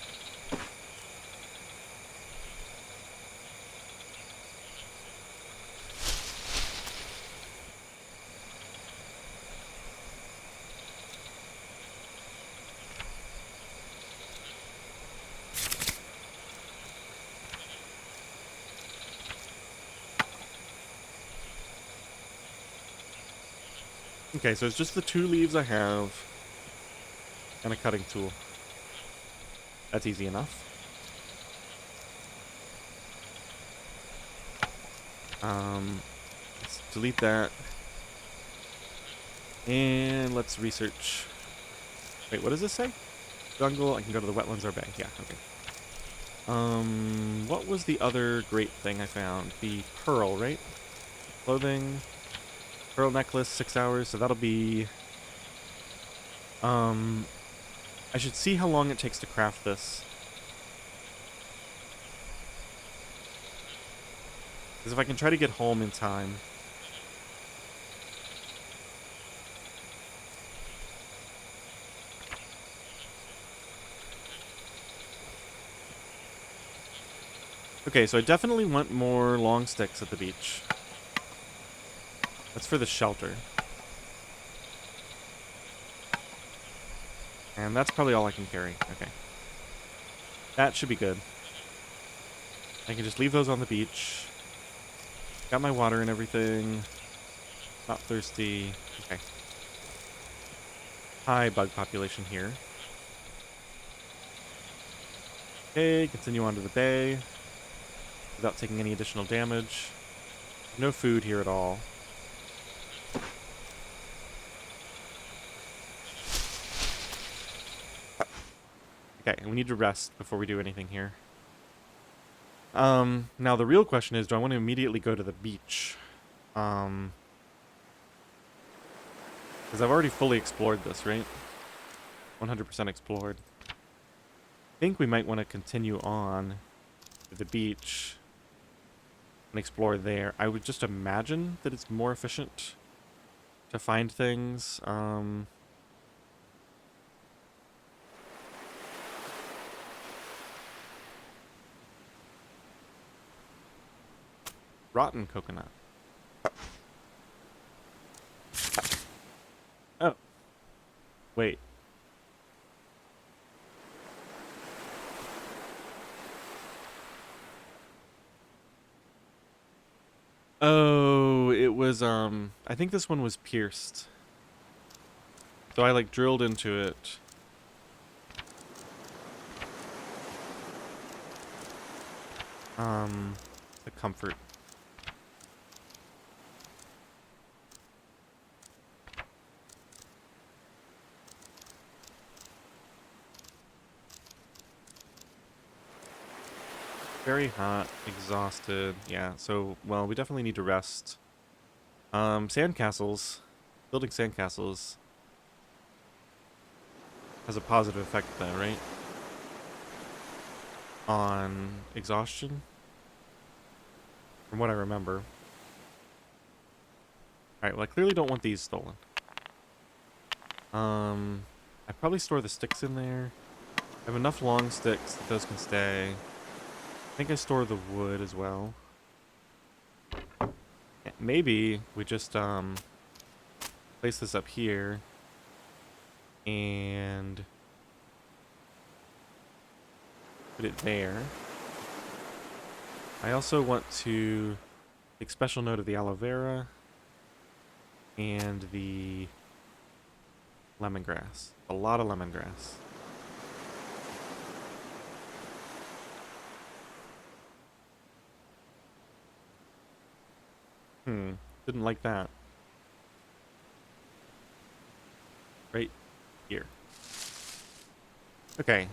Okay, so it's just the 2 leaves I have and a cutting tool. That's easy enough. Let's delete that. And let's research. Wait, what does this say? Jungle, I can go to the wetlands or bay. Yeah, okay. What was the other great thing I found? The pearl, right? Clothing. Pearl necklace, 6 hours, so that'll be... I should see how long it takes to craft this. Because if I can try to get home in time... Okay, so I definitely want more long sticks at the beach. That's for the shelter. And that's probably all I can carry. Okay. That should be good. I can just leave those on the beach. Got my water and everything. Not thirsty. Okay. High bug population here. Okay, continue on to the bay. Without taking any additional damage. No food here at all. Okay, and we need to rest before we do anything here. Now the real question is, do I want to immediately go to the beach? Because I've already fully explored this, right? 100% explored. I think we might want to continue on to the beach and explore there. I would just imagine that it's more efficient to find things. Rotten coconut. Oh. Wait. Oh, it was, I think this one was pierced. So I, like, drilled into it. The comfort. Very hot, exhausted. Yeah, so, well, we definitely need to rest. Sandcastles. Building sandcastles has a positive effect, though, right? On exhaustion? From what I remember. Alright, well I clearly don't want these stolen. I probably store the sticks in there. I have enough long sticks that those can stay. I think I store the wood as well. Yeah, maybe we just place this up here and put it there. I also want to take special note of the aloe vera and the lemongrass. A lot of lemongrass. Didn't like that. Right here. Okay,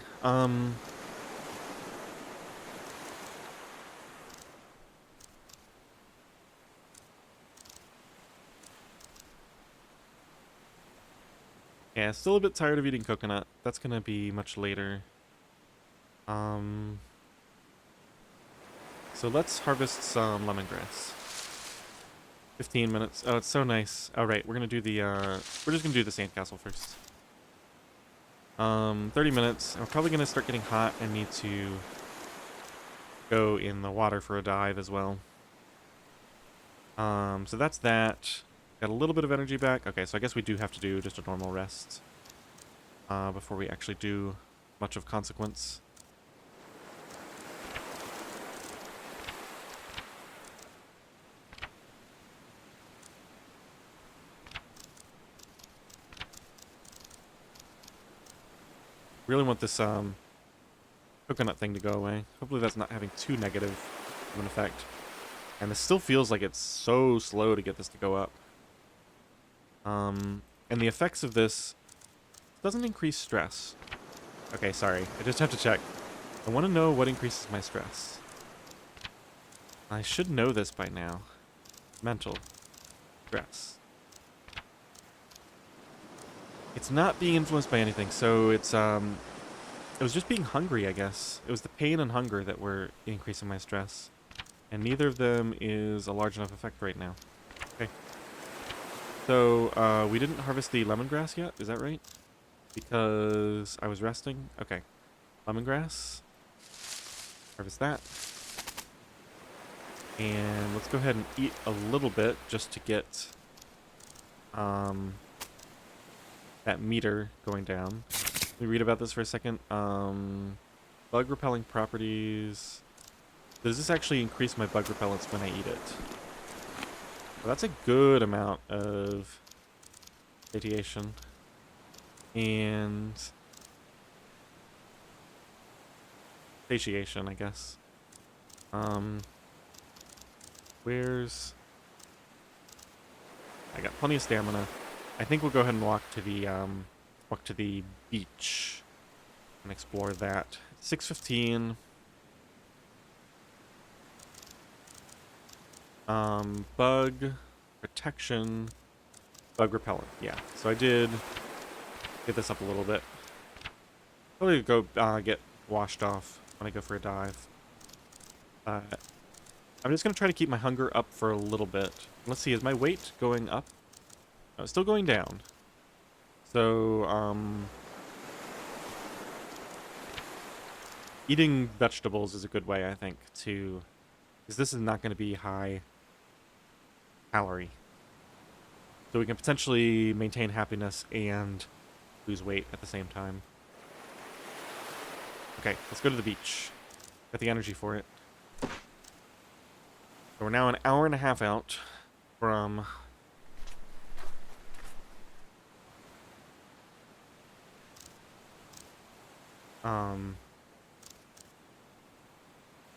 yeah, still a bit tired of eating coconut. That's gonna be much later. So let's harvest some lemongrass. 15 minutes. Oh, it's so nice. All right, we're gonna do the, we're just gonna do the sandcastle first. 30 minutes. We're probably gonna start getting hot and need to go in the water for a dive as well. So that's that. Got a little bit of energy back. Okay, so I guess we do have to do just a normal rest before we actually do much of consequence. Really want this coconut thing to go away. Hopefully that's not having too negative of an effect. And this still feels like it's so slow to get this to go up. And the effects of this doesn't increase stress. Okay, sorry. I just have to check. I want to know what increases my stress. I should know this by now. Mental stress. It's not being influenced by anything, so it's it was just being hungry, I guess. It was the pain and hunger that were increasing my stress. And neither of them is a large enough effect right now. Okay. So, we didn't harvest the lemongrass yet, is that right? Because I was resting? Okay. Lemongrass. Harvest that. And let's go ahead and eat a little bit just to get that meter going down. Let me read about this for a second. Bug repelling properties. Does this actually increase my bug repellence when I eat it? Well, that's a good amount of radiation. And satiation, I guess. Where's... I got plenty of stamina. I think we'll go ahead and walk to the beach and explore that. 6:15. Bug protection, bug repellent. Yeah, so I did get this up a little bit. Probably go get washed off when I go for a dive. I'm just gonna try to keep my hunger up for a little bit. Let's see, is my weight going up? No, it's still going down. So, eating vegetables is a good way, I think, to... because this is not going to be high calorie. So we can potentially maintain happiness and lose weight at the same time. Okay, let's go to the beach. Got the energy for it. So we're now an hour and a half out from...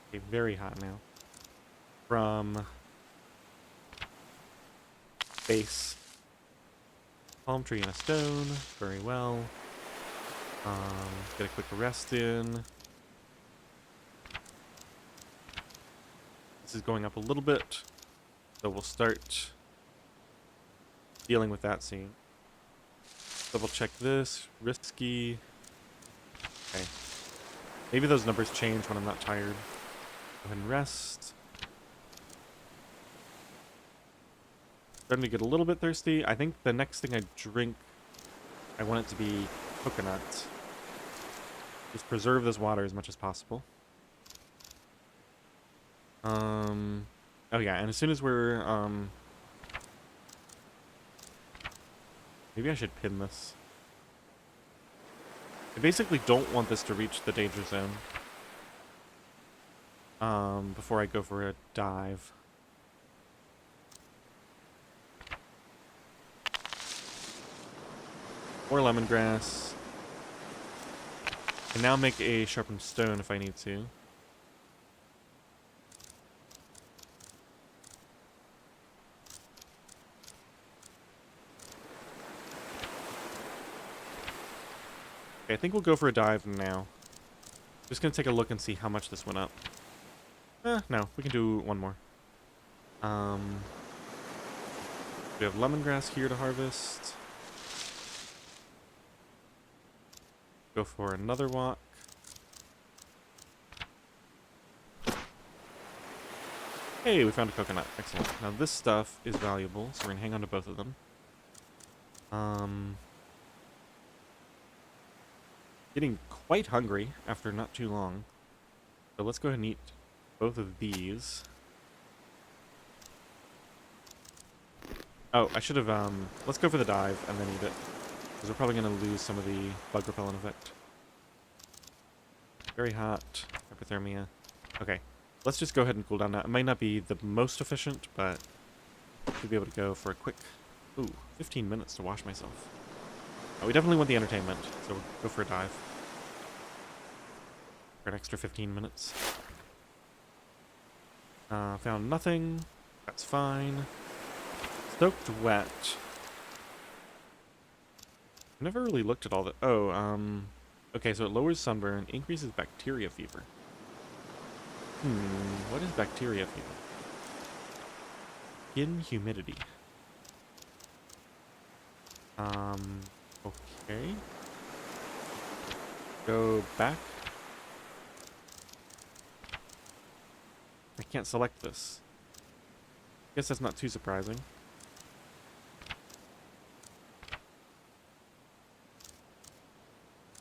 okay, very hot now. From base. Palm tree and a stone. Very well. Get a quick rest in. This is going up a little bit, so we'll start dealing with that scene. Double check this. Risky. Okay. Maybe those numbers change when I'm not tired. Go ahead and rest. Starting to get a little bit thirsty. I think the next thing I drink, I want it to be coconut. Just preserve this water as much as possible. Oh yeah, and as soon as we're, maybe I should pin this. I basically don't want this to reach the danger zone. Before I go for a dive. More lemongrass. I can now make a sharpened stone if I need to. Okay, I think we'll go for a dive now. Just gonna take a look and see how much this went up. No, we can do one more. We have lemongrass here to harvest. Go for another walk. Hey, we found a coconut. Excellent. Now this stuff is valuable, so we're gonna hang on to both of them. Getting quite hungry after not too long. So let's go ahead and eat both of these. Oh, I should have, let's go for the dive and then eat it. Because we're probably going to lose some of the bug repellent effect. Very hot. Hypothermia. Okay. Let's just go ahead and cool down now. It might not be the most efficient, but should be able to go for a quick... Ooh, 15 minutes to wash myself. Oh, we definitely want the entertainment, so we'll go for a dive. For an extra 15 minutes. Found nothing. That's fine. Soaked wet. I've never really looked at all that. Oh, okay, so it lowers sunburn, increases bacteria fever. What is bacteria fever? Skin humidity. Okay. Go back. I can't select this. Guess that's not too surprising.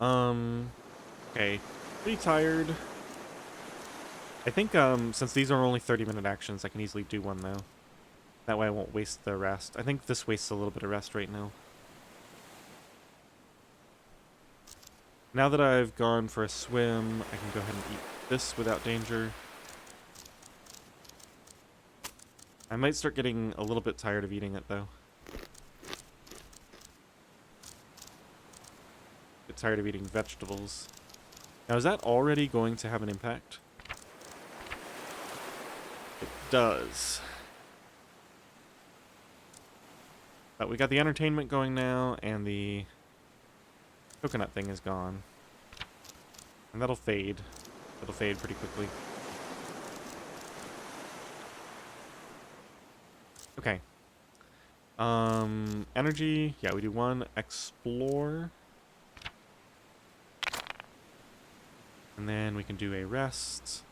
Okay. Pretty tired. I think, since these are only 30-minute actions, I can easily do one, though. That way I won't waste the rest. I think this wastes a little bit of rest right now. Now that I've gone for a swim, I can go ahead and eat this without danger. I might start getting a little bit tired of eating it, though. Get tired of eating vegetables. Now, is that already going to have an impact? It does. But we got the entertainment going now, and the coconut thing is gone. And that'll fade. It'll fade pretty quickly. Okay. Energy. Yeah, we do one. Explore. And then we can do a rest.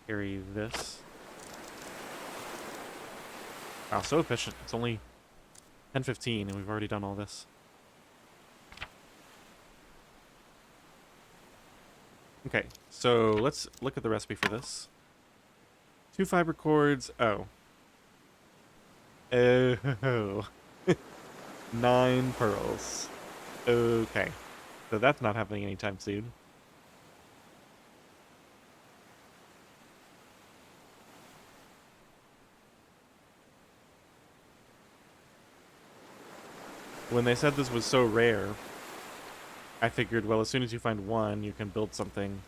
Carry this. Wow, so efficient. It's only 10:15 and we've already done all this. Okay, so let's look at the recipe for this. 2 fiber cords. Oh. Oh. 9 pearls. Okay. So that's not happening anytime soon. When they said this was so rare, I figured, well, as soon as you find one, you can build something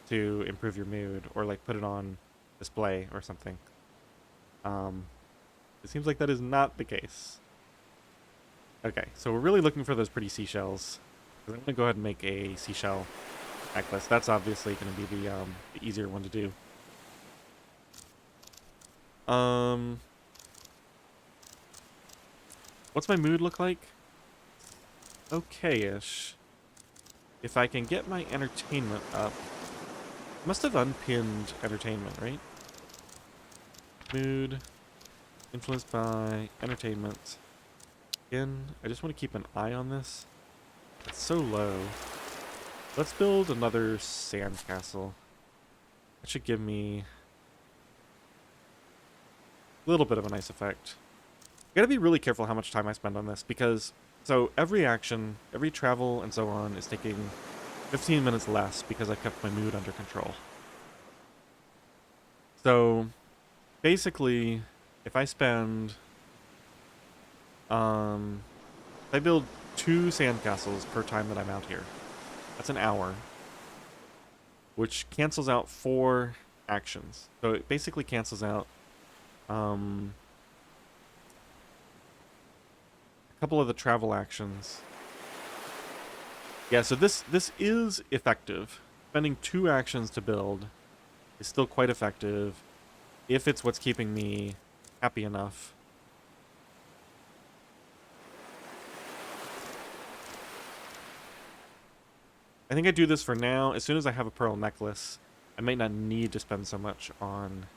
to improve your mood, or like put it on display or something. It seems like that is not the case. Okay, so we're really looking for those pretty seashells. I'm going to go ahead and make a seashell necklace. That's obviously going to be the easier one to do. What's my mood look like? Okay-ish. If I can get my entertainment up... Must have unpinned entertainment, right? Mood. Influenced by entertainment. Again, I just want to keep an eye on this. It's so low. Let's build another sandcastle. That should give me a little bit of a nice effect. I gotta be really careful how much time I spend on this because, so every action, every travel and so on is taking 15 minutes less because I kept my mood under control. So basically, if I spend, if I build 2 sandcastles per time that I'm out here, that's an hour, which cancels out 4 actions. So it basically cancels out a couple of the travel actions. Yeah, so this is effective. Spending 2 actions to build is still quite effective if it's what's keeping me happy enough. I think I do this for now. As soon as I have a pearl necklace, I might not need to spend so much on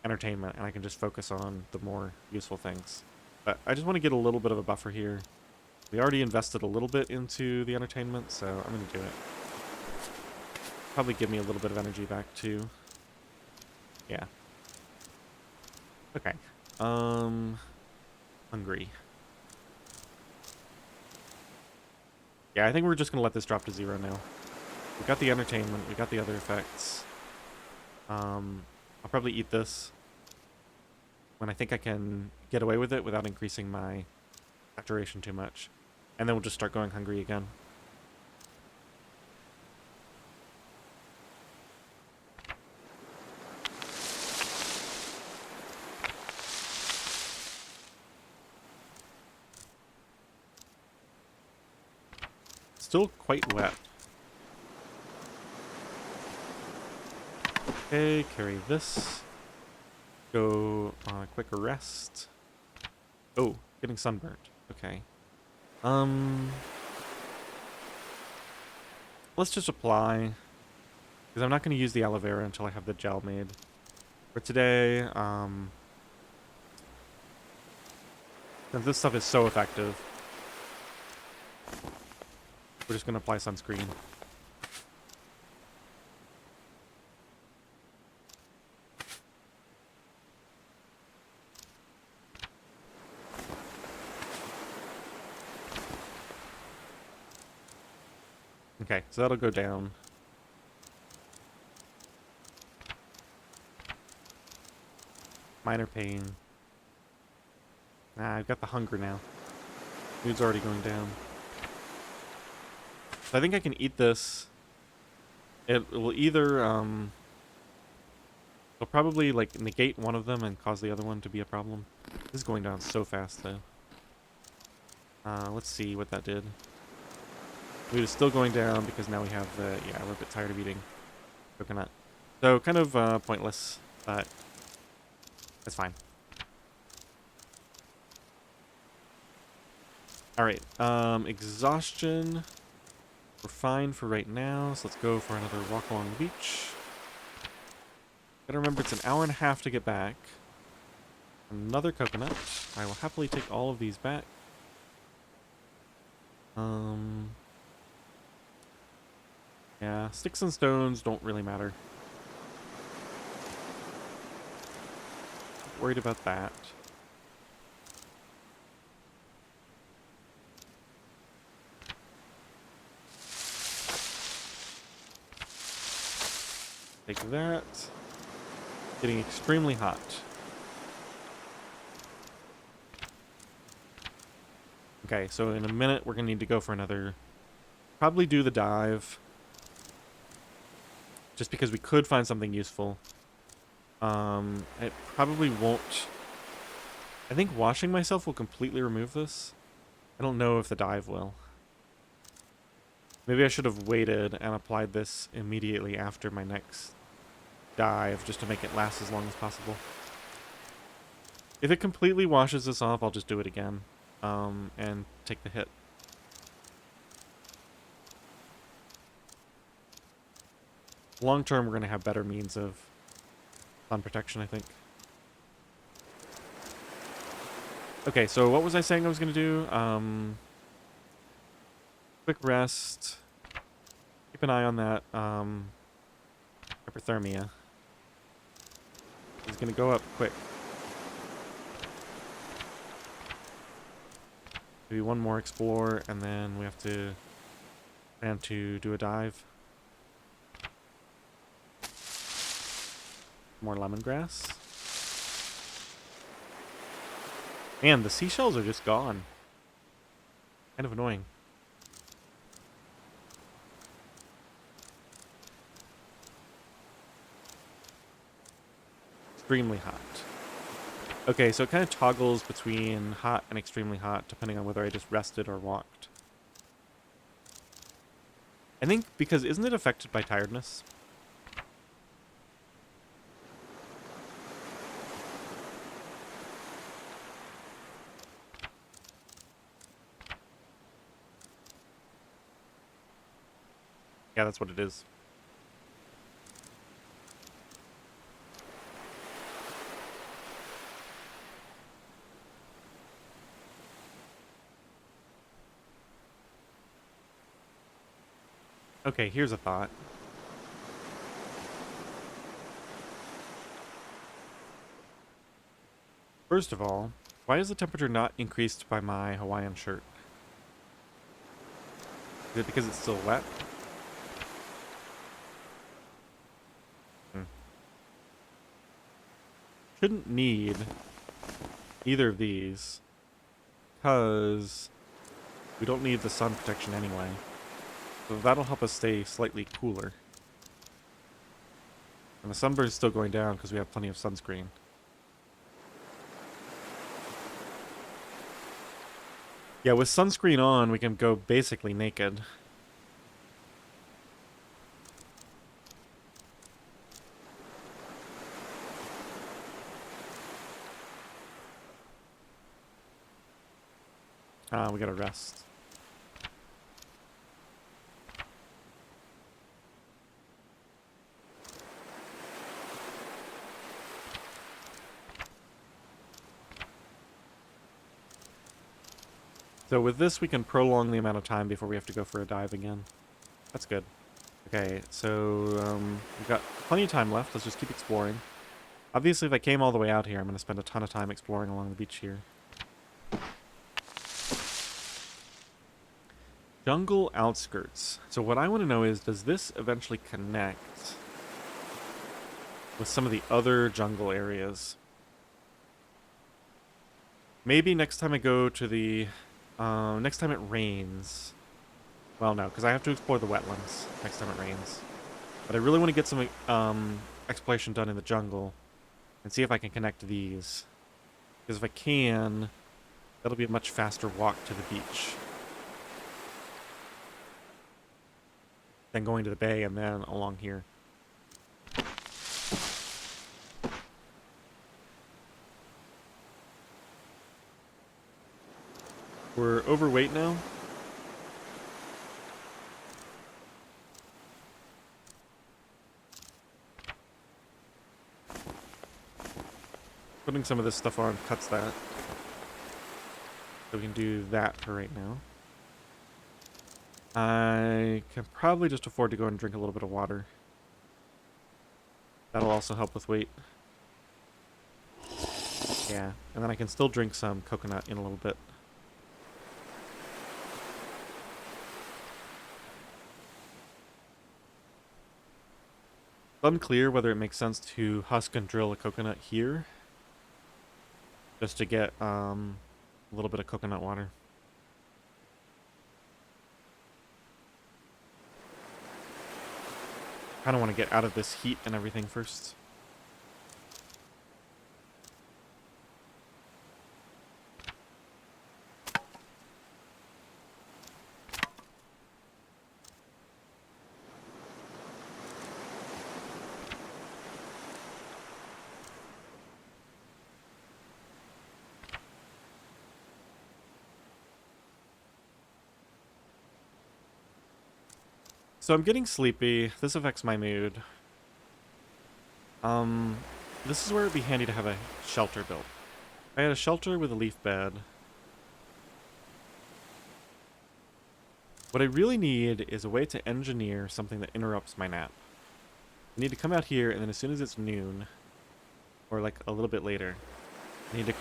entertainment, and I can just focus on the more useful things. But I just want to get a little bit of a buffer here. We already invested a little bit into the entertainment, so I'm going to do it. Probably give me a little bit of energy back, too. Yeah. Okay. Hungry. Yeah, I think we're just going to let this drop to 0 now. We got the entertainment, we got the other effects. I'll probably eat this when I think I can get away with it without increasing my saturation too much. And then we'll just start going hungry again. Still quite wet. Okay, carry this. Go on a quick rest. Oh, getting sunburnt. Okay. Let's just apply. Because I'm not going to use the aloe vera until I have the gel made. For today, since this stuff is so effective, we're just going to apply sunscreen. Okay, so that'll go down. Minor pain. Nah, I've got the hunger now. Mood's already going down. So I think I can eat this. It will either, it'll probably, like, negate one of them and cause the other one to be a problem. This is going down so fast, though. Let's see what that did. Mood is still going down because now we have the, yeah, we're a bit tired of eating coconut. So, kind of, pointless, but that's fine. Alright, exhaustion. We're fine for right now, so let's go for another walk along the beach. Gotta remember it's an hour and a half to get back. Another coconut. I will happily take all of these back. Yeah, sticks and stones don't really matter. Not worried about that. Take that. Getting extremely hot. Okay, so in a minute we're gonna need to go for another. Probably do the dive. Just because we could find something useful. It probably won't. I think washing myself will completely remove this. I don't know if the dive will. Maybe I should have waited and applied this immediately after my next dive, just to make it last as long as possible. If it completely washes this off, I'll just do it again, and take the hit. Long term, we're going to have better means of sun protection, I think. Okay, so what was I saying I was going to do? Quick rest. Keep an eye on that hyperthermia. It's going to go up quick. Maybe one more explore, and then we have to plan to do a dive. More lemongrass. Man, the seashells are just gone. Kind of annoying. Extremely hot. Okay, so it kind of toggles between hot and extremely hot, depending on whether I just rested or walked. I think because isn't it affected by tiredness? Yeah, that's what it is. Okay, here's a thought. First of all, why is the temperature not increased by my Hawaiian shirt? Is it because it's still wet? Hmm. Shouldn't need either of these, because we don't need the sun protection anyway. So that'll help us stay slightly cooler. And the sunburn's still going down because we have plenty of sunscreen. Yeah, with sunscreen on, we can go basically naked. We gotta rest. So with this, we can prolong the amount of time before we have to go for a dive again. That's good. Okay, so we've got plenty of time left. Let's just keep exploring. Obviously, if I came all the way out here, I'm going to spend a ton of time exploring along the beach here. Jungle outskirts. So what I want to know is, does this eventually connect with some of the other jungle areas? Maybe next time I go to the... next time it rains. Well, no, because I have to explore the wetlands next time it rains. But I really want to get some exploration done in the jungle and see if I can connect these. Because if I can, that'll be a much faster walk to the beach than going to the bay and then along here. We're overweight now. Putting some of this stuff on cuts that. So we can do that for right now. I can probably just afford to go and drink a little bit of water. That'll also help with weight. Yeah, and then I can still drink some coconut in a little bit. It's unclear whether it makes sense to husk and drill a coconut here, just to get a little bit of coconut water. Kind of want to get out of this heat and everything first. So I'm getting sleepy. This affects my mood. This is where it'd be handy to have a shelter built. I had a shelter with a leaf bed. What I really need is a way to engineer something that interrupts my nap. I need to come out here, and then as soon as it's noon, or like a little bit later, I need to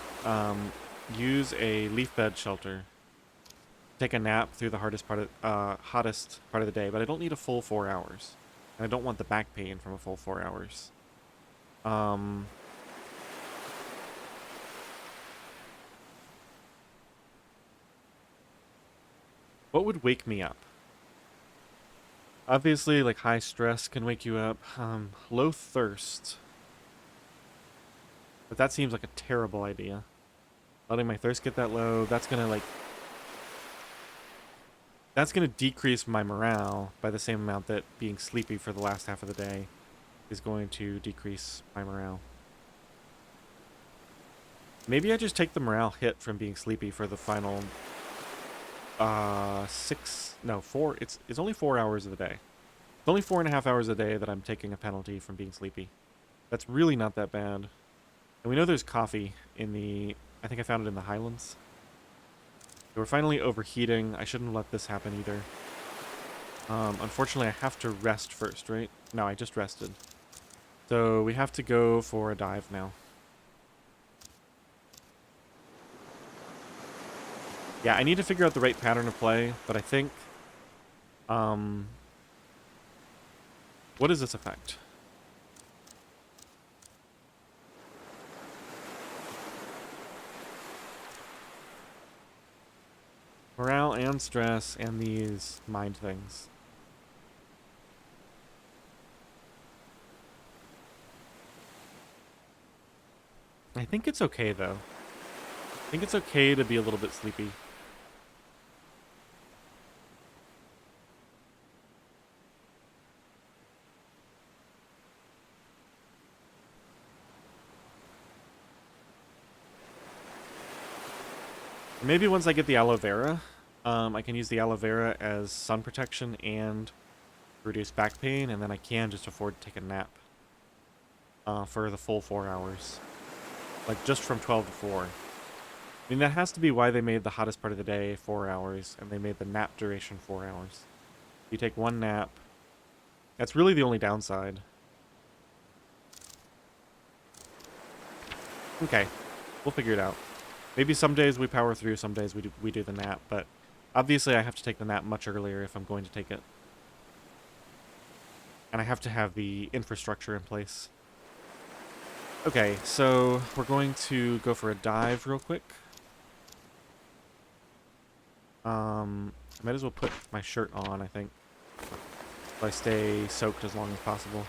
use a leaf bed shelter. Take a nap through the hottest part of the day, but I don't need a full 4 hours. And I don't want the back pain from a full 4 hours. What would wake me up? Obviously, like high stress can wake you up. Low thirst. But that seems like a terrible idea. Letting my thirst get that low, that's gonna decrease my morale by the same amount that being sleepy for the last half of the day is going to decrease my morale. Maybe I just take the morale hit from being sleepy for the final 4. It's only 4 hours of the day. It's only 4.5 hours a day that I'm taking a penalty from being sleepy. That's really not that bad. And we know there's coffee in the... I think I found it in the Highlands. So we're finally overheating. I shouldn't have let this happen either. Unfortunately, I have to rest first, right? No, I just rested. So we have to go for a dive now. Yeah, I need to figure out the right pattern of play, but I think... what does this affect? Morale and stress and these mind things. I think it's okay, though. I think it's okay to be a little bit sleepy. Maybe once I get the aloe vera, I can use the aloe vera as sun protection and reduce back pain, and then I can just afford to take a nap for the full 4 hours. Like, just from 12 to 4. I mean, that has to be why they made the hottest part of the day 4 hours, and they made the nap duration 4 hours. You take one nap. That's really the only downside. Okay, we'll figure it out. Maybe some days we power through, some days we do the nap, but obviously I have to take the nap much earlier if I'm going to take it. And I have to have the infrastructure in place. Okay, so we're going to go for a dive real quick. I might as well put my shirt on, I think, so I stay soaked as long as possible.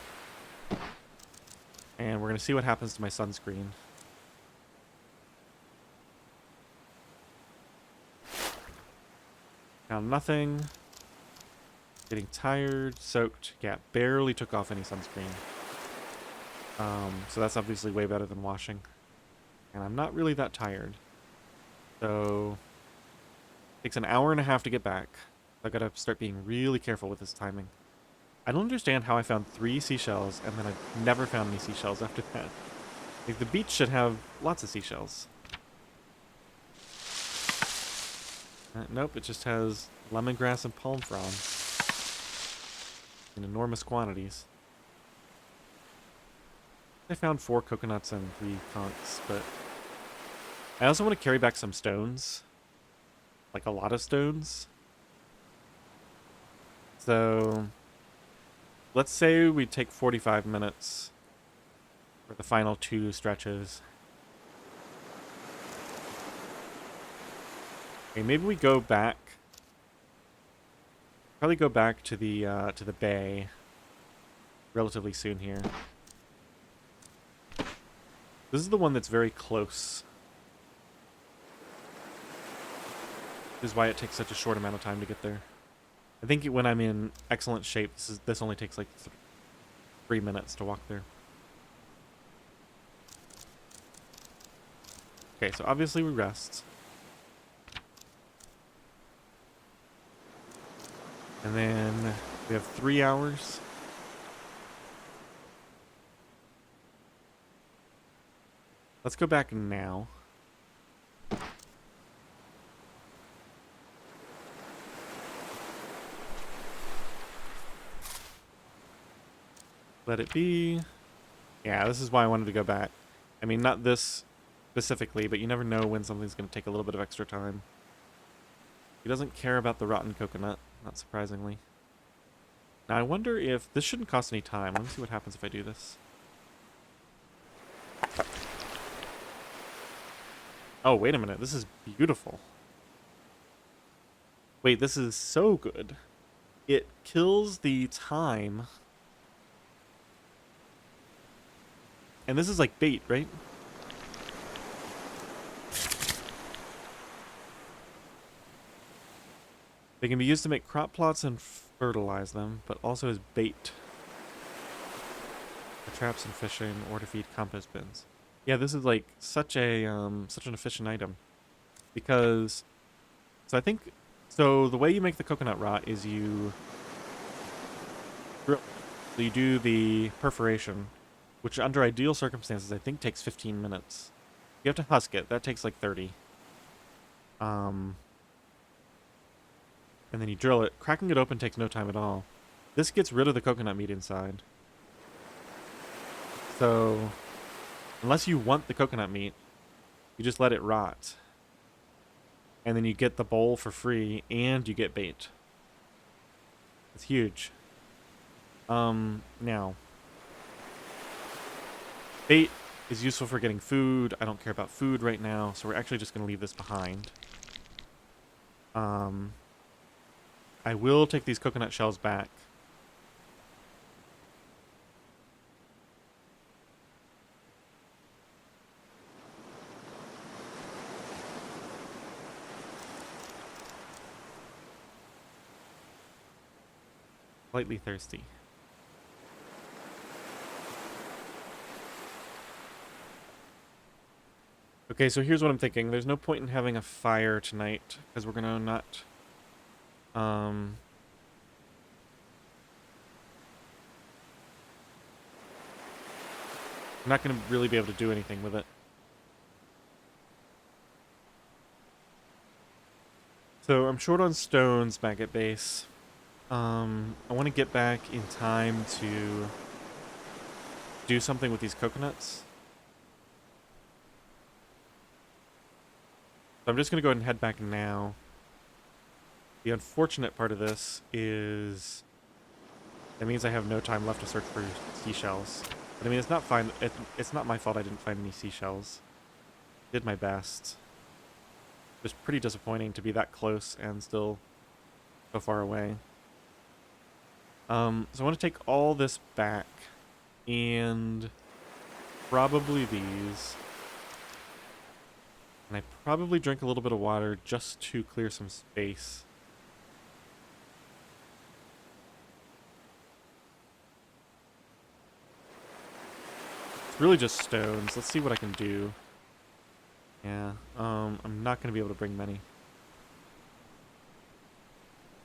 And we're going to see what happens to my sunscreen. Found nothing. Getting tired, soaked. Yeah, barely took off any sunscreen. So that's obviously way better than washing. And I'm not really that tired. So it takes an hour and a half to get back. I gotta start being really careful with this timing. I don't understand how I found 3 seashells and then I've never found any seashells after that. Like, the beach should have lots of seashells. Nope, it just has lemongrass and palm fronds in enormous quantities. I found 4 coconuts and 3 conchs, but I also want to carry back some stones. Like, a lot of stones. So let's say we take 45 minutes for the final 2 stretches. Okay, maybe we go back. Probably go back to the bay relatively soon here. This is the one that's very close. This is why it takes such a short amount of time to get there. I think when I'm in excellent shape, this only takes like 3 minutes to walk there. Okay, so obviously we rest. And then we have 3 hours. Let's go back now. Let it be. Yeah, this is why I wanted to go back. I mean, not this specifically, but you never know when something's going to take a little bit of extra time. He doesn't care about the rotten coconut, not surprisingly. Now, I wonder if... This shouldn't cost any time. Let me see what happens if I do this. Oh, wait a minute. This is beautiful. Wait, this is so good. It kills the time. And this is like bait, right? They can be used to make crop plots and fertilize them, but also as bait for traps and fishing or to feed compost bins. Yeah, this is like such an efficient item because I think the way you make the coconut rot is you do the perforation, which under ideal circumstances I think takes 15 minutes. You have to husk it. That takes like 30. And then you drill it. Cracking it open takes no time at all. This gets rid of the coconut meat inside. So, unless you want the coconut meat, you just let it rot. And then you get the bowl for free, and you get bait. It's huge. Now. Bait is useful for getting food. I don't care about food right now, so we're actually just going to leave this behind. I will take these coconut shells back. Slightly thirsty. Okay, so here's what I'm thinking. There's no point in having a fire tonight, because we're gonna not... I'm not gonna really be able to do anything with it. So I'm short on stones back at base. I want to get back in time to do something with these coconuts. So I'm just going to go ahead and head back now. The unfortunate part of this is that means I have no time left to search for seashells. But I mean, it's not fine. It's not my fault I didn't find any seashells. Did my best. It was pretty disappointing to be that close and still so far away. So I want to take all this back and probably these. And I probably drink a little bit of water just to clear some space. It's really just stones. Let's see what I can do. Yeah, I'm not going to be able to bring many.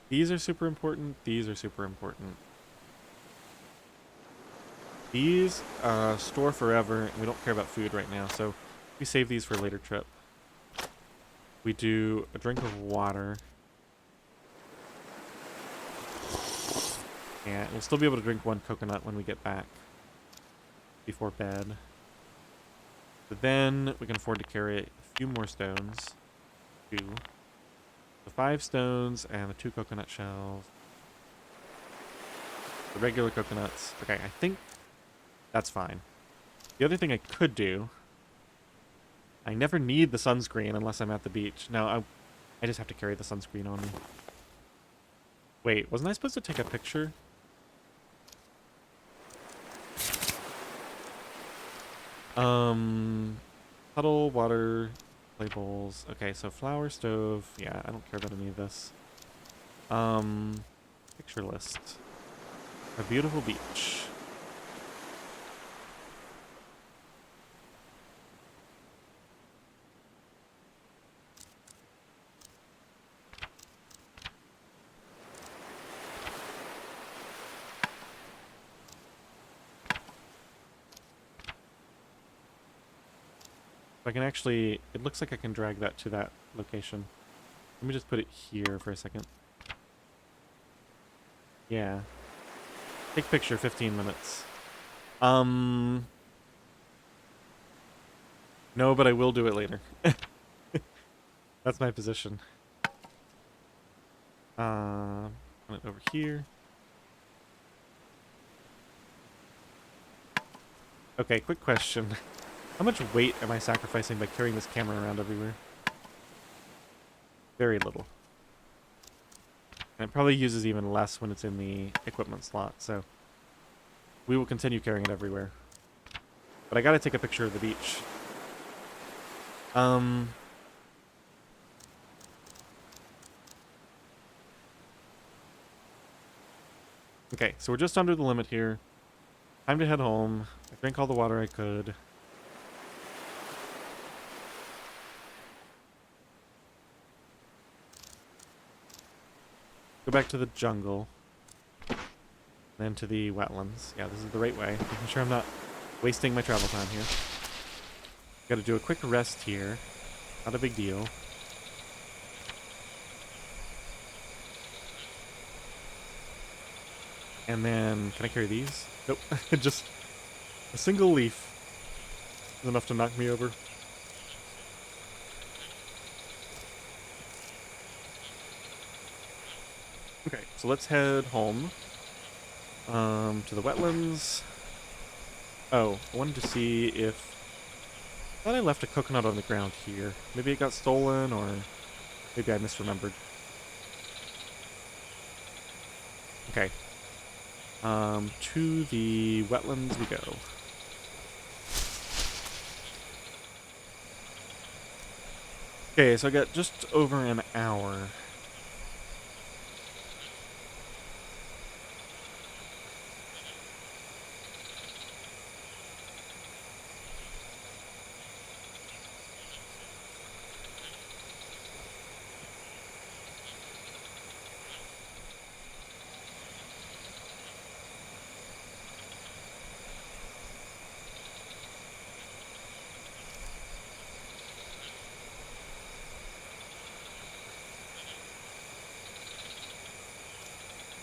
These are super important. These are super important. These store forever, and we don't care about food right now, so we save these for a later trip. We do a drink of water. And we'll still be able to drink one coconut when we get back before bed. But then we can afford to carry a few more stones. 2. The 5 stones and the 2 coconut shells. The regular coconuts. Okay, I think that's fine. The other thing I could do... I never need the sunscreen unless I'm at the beach. No, I just have to carry the sunscreen on me. Wait, wasn't I supposed to take a picture? Puddle, water, clay bowls. Okay, so flour stove. Yeah, I don't care about any of this. Picture list. A beautiful beach. I can actually, it looks like I can drag that to that location. Let me just put it here for a second. Yeah. Take picture, 15 minutes. No, but I will do it later. That's my position. Put it over here. Okay, quick question. How much weight am I sacrificing by carrying this camera around everywhere? Very little. And it probably uses even less when it's in the equipment slot, so we will continue carrying it everywhere. But I gotta take a picture of the beach. Okay, so we're just under the limit here. Time to head home. I drank all the water I could. Go back to the jungle. Then to the wetlands. Yeah, this is the right way. Making sure I'm not wasting my travel time here. Gotta do a quick rest here. Not a big deal. And then, can I carry these? Nope. Just a single leaf is enough to knock me over. Okay, so let's head home. To the wetlands. Oh, I wanted to see if... I thought I left a coconut on the ground here. Maybe it got stolen, or maybe I misremembered. Okay. To the wetlands we go. Okay, so I got just over an hour.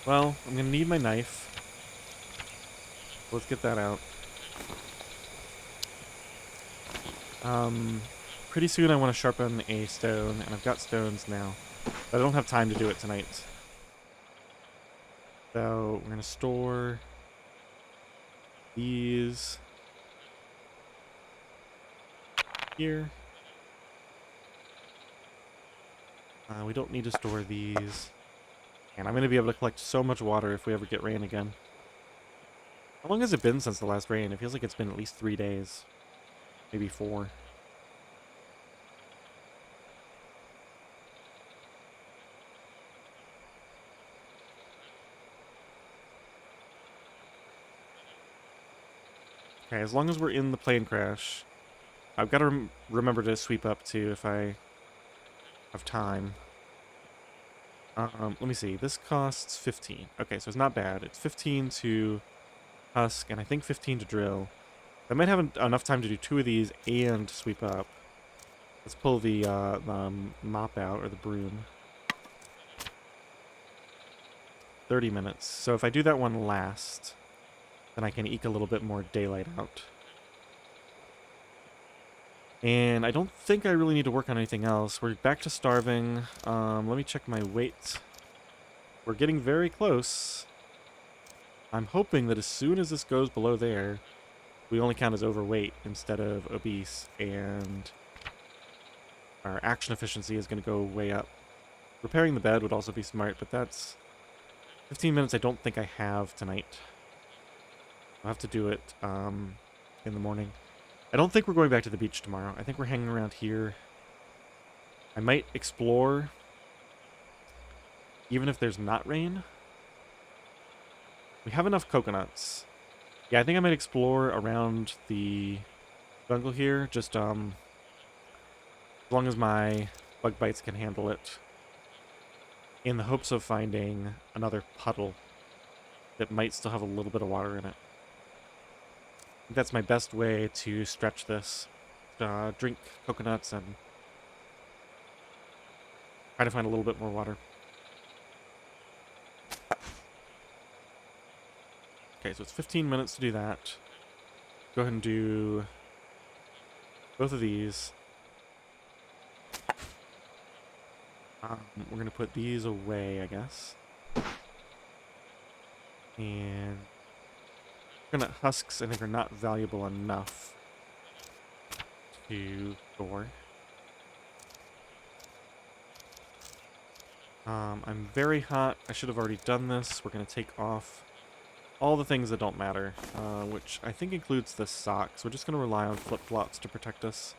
Well, I'm gonna need my knife. Let's get that out. Pretty soon I want to sharpen a stone, and I've got stones now. But I don't have time to do it tonight. So, we're gonna store these here. We don't need to store these. And I'm going to be able to collect so much water if we ever get rain again. How long has it been since the last rain? It feels like it's been at least 3 days. Maybe 4. Okay, as long as we're in the plane crash, I've got to remember to sweep up too if I have time. Let me see. This costs 15. Okay, so it's not bad. It's 15 to husk, and I think 15 to drill. I might have enough time to do 2 of these and sweep up. Let's pull the mop out, or the broom. 30 minutes. So if I do that one last, then I can eke a little bit more daylight out. And I don't think I really need to work on anything else. We're back to starving. Let me check my weight. We're getting very close. I'm hoping that as soon as this goes below there, we only count as overweight instead of obese, and our action efficiency is going to go way up. Repairing the bed would also be smart, but that's 15 minutes I don't think I have tonight. I'll have to do it in the morning. I don't think we're going back to the beach tomorrow. I think we're hanging around here. I might explore, even if there's not rain. We have enough coconuts. Yeah, I think I might explore around the jungle here, just as long as my bug bites can handle it, in the hopes of finding another puddle that might still have a little bit of water in it. I think that's my best way to stretch this. Drink coconuts and try to find a little bit more water. Okay, so it's 15 minutes to do that. go ahead and do both of these. We're going to put these away, I guess. And coconut husks, I think, are not valuable enough to store. I'm very hot. I should have already done this. We're going to take off all the things that don't matter, which I think includes the socks. We're just going to rely on flip-flops to protect us.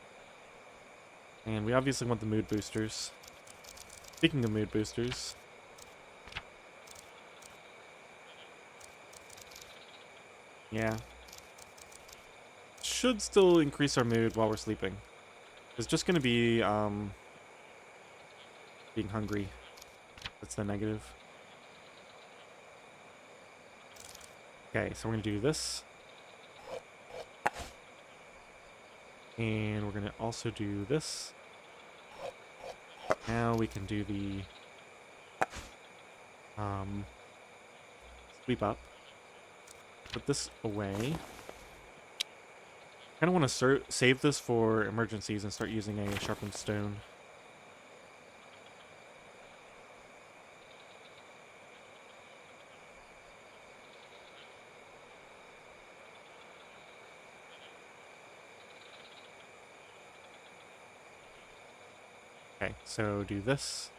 And we obviously want the mood boosters. Speaking of mood boosters, yeah, should still increase our mood while we're sleeping. It's just going to be being hungry. That's the negative. Okay, so we're going to do this. And we're going to also do this. Now we can do the sweep up. Put this away. I kind of want to save this for emergencies and start using a sharpened stone. Okay, so do this.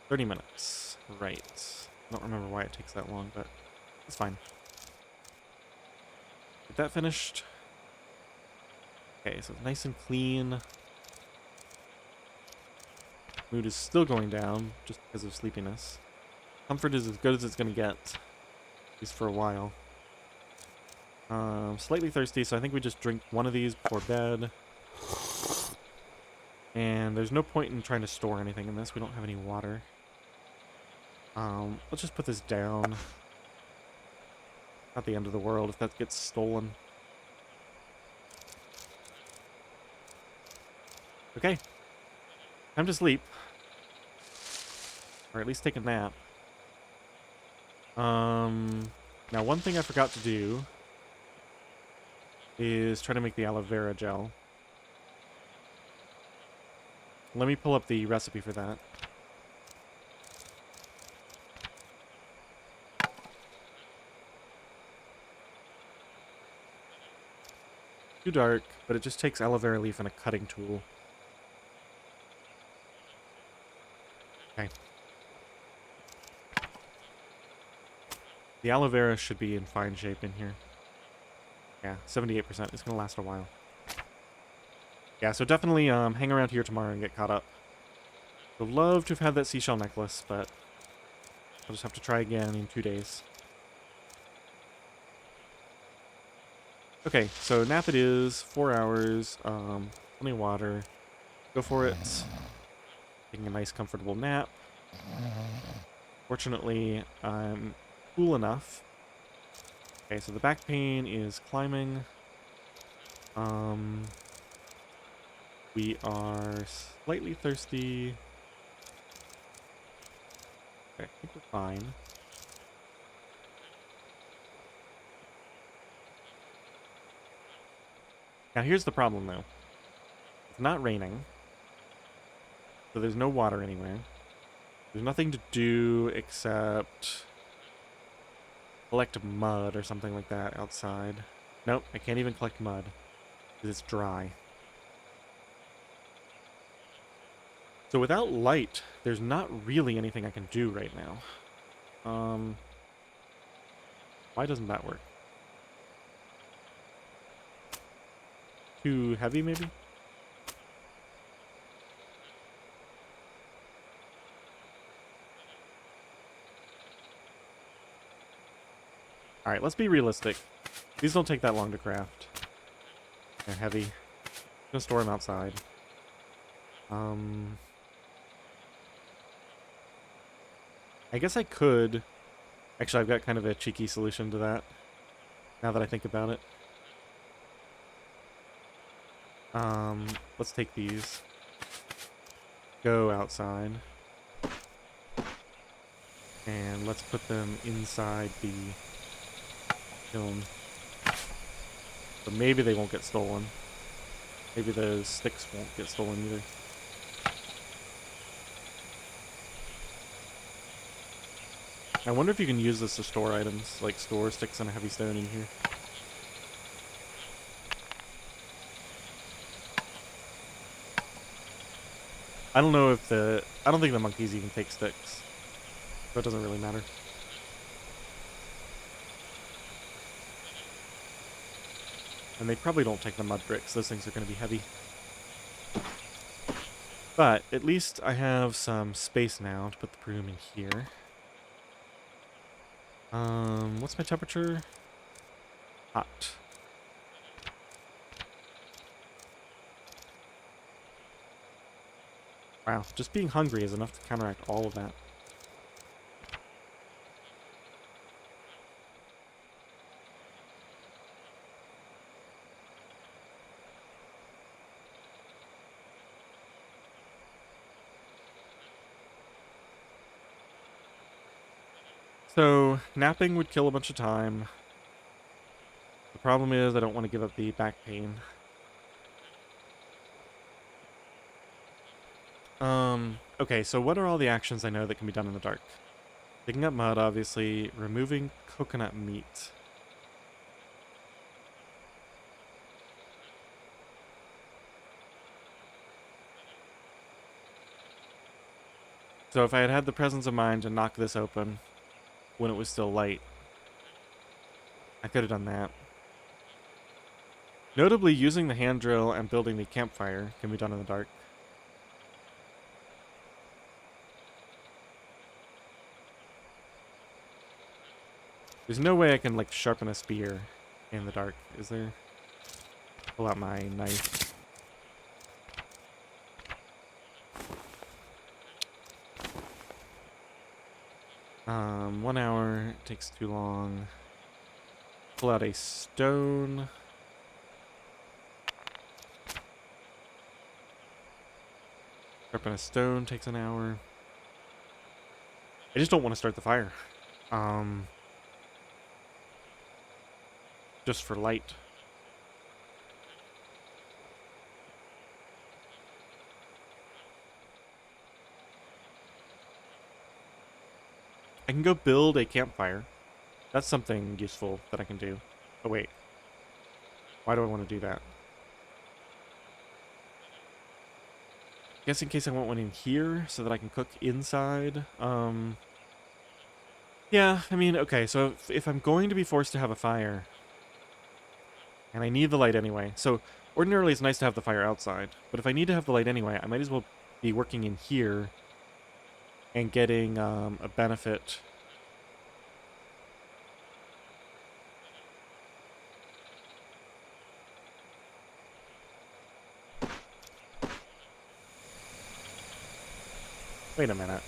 30 minutes. Right. I don't remember why it takes that long, but it's fine. Get that finished. Okay, so it's nice and clean. Mood is still going down, just because of sleepiness. Comfort is as good as it's going to get, at least for a while. Slightly thirsty, so I think we just drink one of these before bed. And there's no point in trying to store anything in this. We don't have any water. Let's just put this down. Not the end of the world if that gets stolen. Okay. Time to sleep. Or at least take a nap. Now one thing I forgot to do is try to make the aloe vera gel. Let me pull up the recipe for that. Too dark, but it just takes aloe vera leaf and a cutting tool. Okay. The aloe vera should be in fine shape in here. Yeah, 78%. It's going to last a while. Yeah, so definitely hang around here tomorrow and get caught up. Would love to have had that seashell necklace, but I'll just have to try again in 2 days. Okay, so nap it is. 4 hours. Plenty of water. Go for it. Taking a nice, comfortable nap. Fortunately, I'm cool enough. Okay, so the back pain is climbing. We are slightly thirsty. Okay, I think we're fine. Now here's the problem though. It's not raining. So there's no water anywhere. There's nothing to do except collect mud or something like that outside. Nope, I can't even collect mud because it's dry. So without light, there's not really anything I can do right now. Why doesn't that work? Too heavy, maybe? Alright, let's be realistic. These don't take that long to craft. They're heavy. I'm gonna store them outside. I guess I could... Actually, I've got kind of a cheeky solution to that, now that I think about it. Let's take these. Go outside. And let's put them inside the kiln. So maybe they won't get stolen. Maybe the sticks won't get stolen either. I wonder if you can use this to store items, like store sticks and a heavy stone in here. I don't know if I don't think the monkeys even take sticks. So it doesn't really matter. And they probably don't take the mud bricks. Those things are going to be heavy. But at least I have some space now to put the broom in here. What's my temperature? Hot. Wow, just being hungry is enough to counteract all of that. So, napping would kill a bunch of time. The problem is I don't want to give up the back pain. Okay, so what are all the actions I know that can be done in the dark? Digging up mud, obviously. Removing coconut meat. So if I had had the presence of mind to knock this open when it was still light, I could have done that. Notably, using the hand drill and building the campfire can be done in the dark. There's no way I can, like, sharpen a spear in the dark, is there? Pull out my knife. One hour takes too long. Pull out a stone. Sharpen a stone takes an hour. I just don't want to start the fire. Just for light. I can go build a campfire. That's something useful that I can do. Oh, wait. Why do I want to do that? Guess in case I want one in here so that I can cook inside. Yeah, I mean, okay, so if I'm going to be forced to have a fire, and I need the light anyway, so ordinarily it's nice to have the fire outside, but if I need to have the light anyway, I might as well be working in here and getting a benefit. Wait a minute.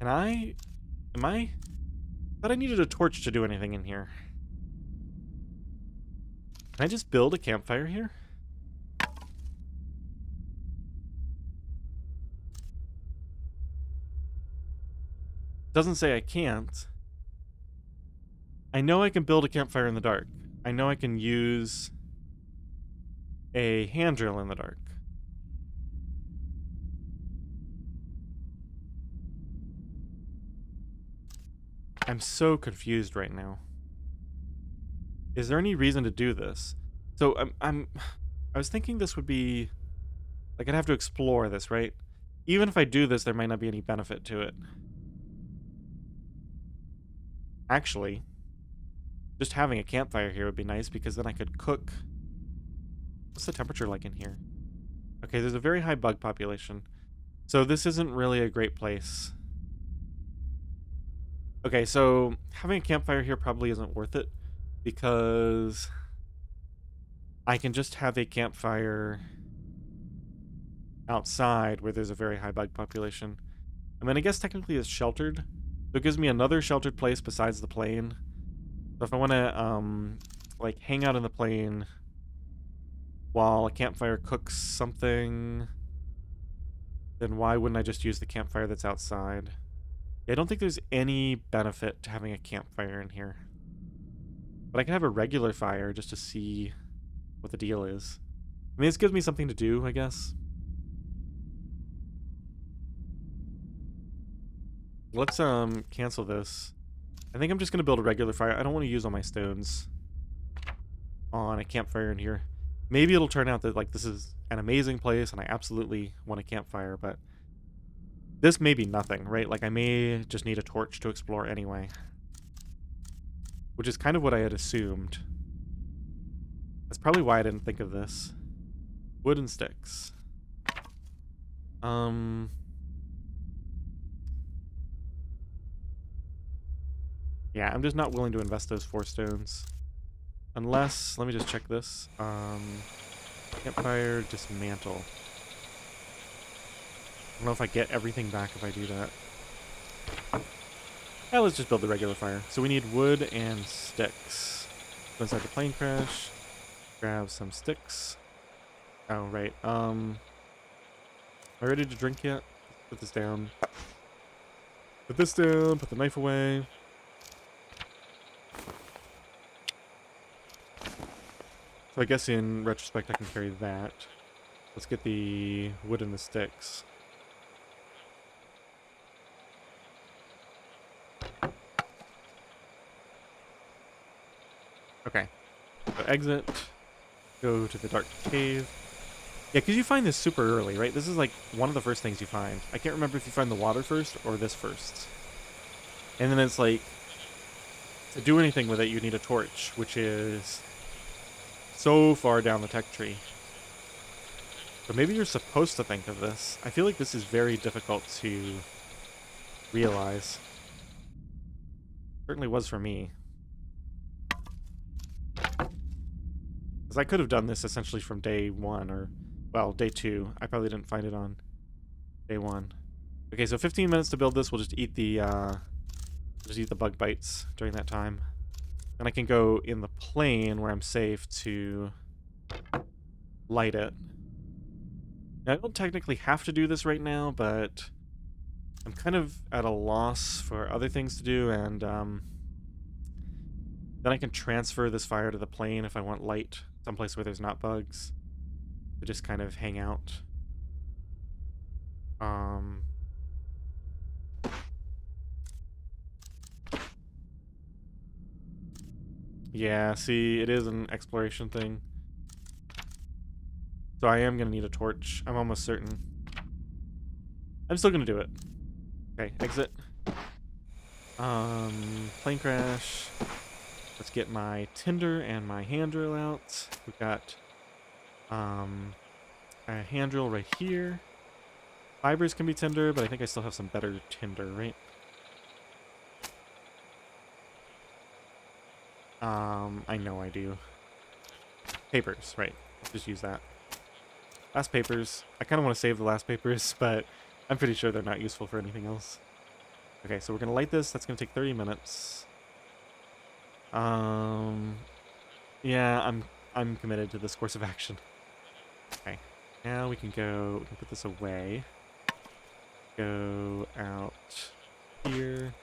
Am I? Thought I needed a torch to do anything in here. Can I just build a campfire here? Doesn't say I can't. I know I can build a campfire in the dark. I know I can use a hand drill in the dark. I'm so confused right now. Is there any reason to do this? So I was thinking this would be like I'd have to explore this, right? Even if I do this, there might not be any benefit to it. Actually, just having a campfire here would be nice because then I could cook. What's the temperature like in here? Okay, there's a very high bug population. So this isn't really a great place. Okay, so having a campfire here probably isn't worth it because I can just have a campfire outside where there's a very high bug population. I mean, I guess technically it's sheltered. So it gives me another sheltered place besides the plane. So if I want to, like, hang out in the plane while a campfire cooks something, then why wouldn't I just use the campfire that's outside? Yeah, I don't think there's any benefit to having a campfire in here. But I can have a regular fire just to see what the deal is. I mean, this gives me something to do, I guess. Let's cancel this. I think I'm just gonna build a regular fire. I don't want to use all my stones on a campfire in here. Maybe it'll turn out that like this is an amazing place and I absolutely want a campfire, but this may be nothing, right? Like I may just need a torch to explore anyway. Which is kind of what I had assumed. That's probably why I didn't think of this. Wooden sticks. Yeah, I'm just not willing to invest those 4 stones. Unless, let me just check this. Campfire, dismantle. I don't know if I get everything back if I do that. Yeah, let's just build the regular fire. So we need wood and sticks. Go inside the plane crash. Grab some sticks. Oh, right. Am I ready to drink yet? Put this down. Put this down, put the knife away. So I guess in retrospect I can carry that. Let's get the wood and the sticks. Okay. So exit. Go to the dark cave. Yeah, because you find this super early, right? This is like one of the first things you find. I can't remember if you find the water first or this first. And then it's like, to do anything with it, you need a torch, which is so far down the tech tree. But maybe you're supposed to think of this. I feel like this is very difficult to realize. Certainly was for me. Because I could have done this essentially from day 1 or, well, day 2. I probably didn't find it on day 1. Okay, so 15 minutes to build this. We'll just eat the bug bites during that time. Then I can go in the plane where I'm safe to light it. Now, I don't technically have to do this right now, but I'm kind of at a loss for other things to do, and then I can transfer this fire to the plane if I want light someplace where there's not bugs to just kind of hang out. Yeah, see, it is an exploration thing. So I am going to need a torch. I'm almost certain. I'm still going to do it. Okay, exit. Plane crash. Let's get my tinder and my hand drill out. We've got a hand drill right here. Fibers can be tinder, but I think I still have some better tinder, right? I know I do. Papers, right. Let's just use that. Last papers. I kind of want to save the last papers, but I'm pretty sure they're not useful for anything else. Okay, so we're going to light this. That's going to take 30 minutes. Yeah, I'm committed to this course of action. Okay. Now we can go, we can put this away. Go out here.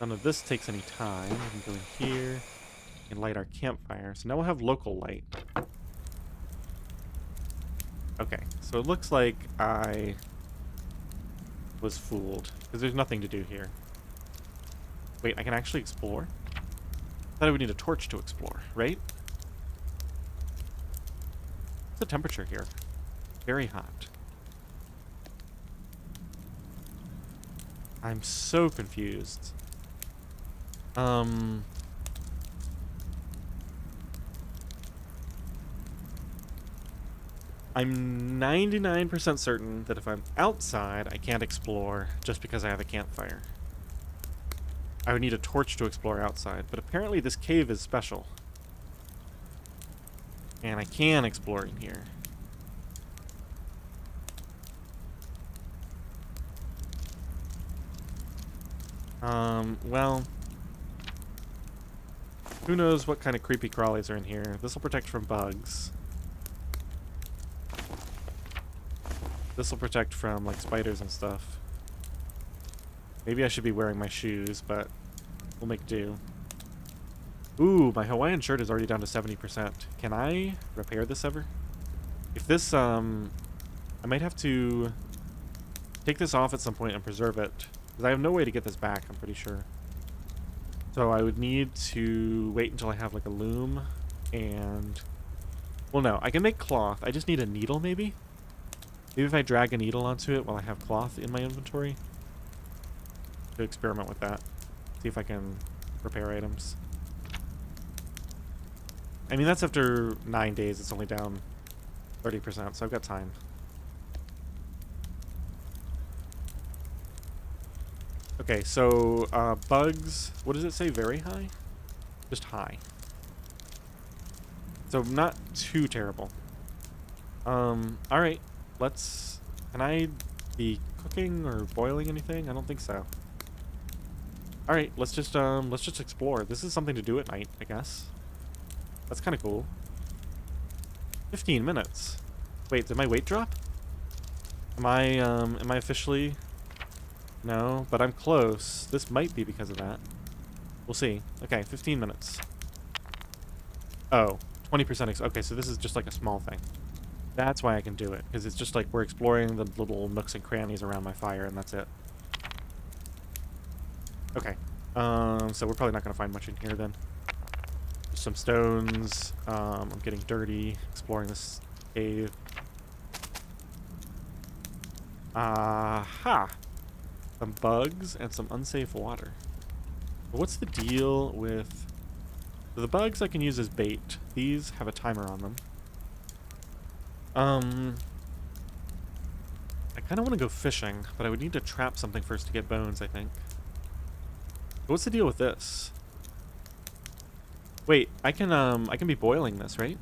None of this takes any time. We can go in here and light our campfire. So now we'll have local light. Okay, so it looks like I was fooled, because there's nothing to do here. Wait, I can actually explore? I thought I would need a torch to explore, right? What's the temperature here? Very hot. I'm so confused. I'm 99% certain that if I'm outside, I can't explore just because I have a campfire. I would need a torch to explore outside, but apparently this cave is special. And I can explore in here. Well, who knows what kind of creepy crawlies are in here. This will protect from bugs. This will protect from like spiders and stuff. Maybe I should be wearing my shoes, but we'll make do. Ooh, my Hawaiian shirt is already down to 70%. Can I repair this ever? If this, I might have to take this off at some point and preserve it. Because I have no way to get this back, I'm pretty sure. So I would need to wait until I have like a loom and... Well, no, I can make cloth. I just need a needle, maybe? Maybe if I drag a needle onto it while I have cloth in my inventory. To experiment with that. See if I can repair items. I mean, that's after 9 days. It's only down 30%, so I've got time. Okay, so bugs, what does it say? Very high? Just high. So not too terrible. Alright, let's... Can I be cooking or boiling anything? I don't think so. Alright, let's just explore. This is something to do at night, I guess. That's kind of cool. 15 minutes. Wait, did my weight drop? Am I officially... No, but I'm close. This might be because of that. We'll see. Okay, 15 minutes. Oh, 20%. Okay, so this is just like a small thing. That's why I can do it, because it's just like we're exploring the little nooks and crannies around my fire, and that's it. Okay. So we're probably not going to find much in here then. Just some stones. I'm getting dirty exploring this cave. Aha! Some bugs and some unsafe water. But what's the deal with... So the bugs I can use as bait. These have a timer on them. I kind of want to go fishing, but I would need to trap something first to get bones, I think. But what's the deal with this? Wait, I can be boiling this, right?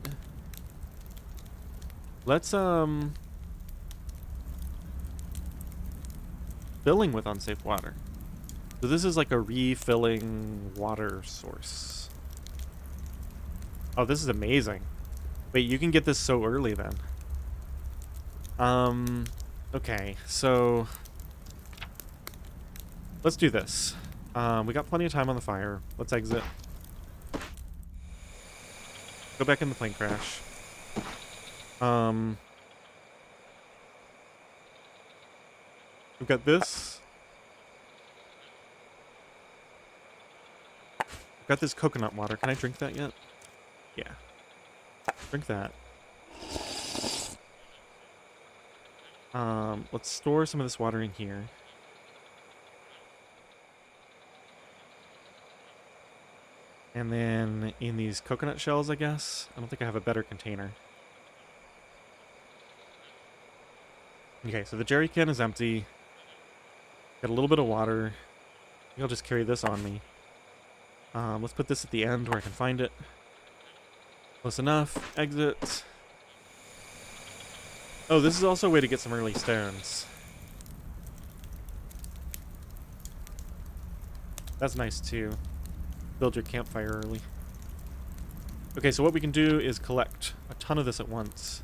Let's, filling with unsafe water. So this is like a refilling water source. Oh, this is amazing. Wait, you can get this so early then. Okay, so let's do this. We got plenty of time on the fire. Let's exit. Go back in the plane crash. We've got this. We've got this coconut water. Can I drink that yet? Yeah. Drink that. Let's store some of this water in here. And then in these coconut shells, I guess. I don't think I have a better container. Okay, so the jerry can is empty. Got a little bit of water. I think I'll just carry this on me. Let's put this at the end where I can find it. Close enough. Exit. Oh, this is also a way to get some early stones. That's nice too. Build your campfire early. Okay, so what we can do is collect a ton of this at once.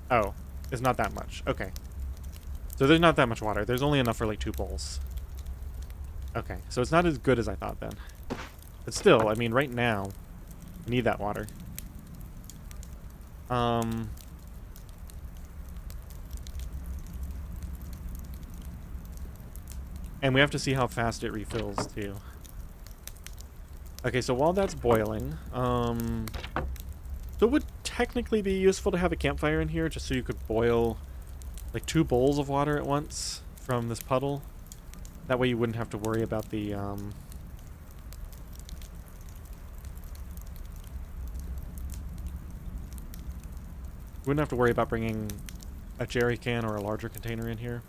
Oh, it's not that much. Okay. So there's not that much water. There's only enough for like 2 bowls. Okay, so it's not as good as I thought then. But still, I mean, right now, I need that water. And we have to see how fast it refills too. Okay, so while that's boiling, so it would technically be useful to have a campfire in here just so you could boil like 2 bowls of water at once from this puddle. That way you wouldn't have to worry about the, wouldn't have to worry about bringing a jerry can or a larger container in here.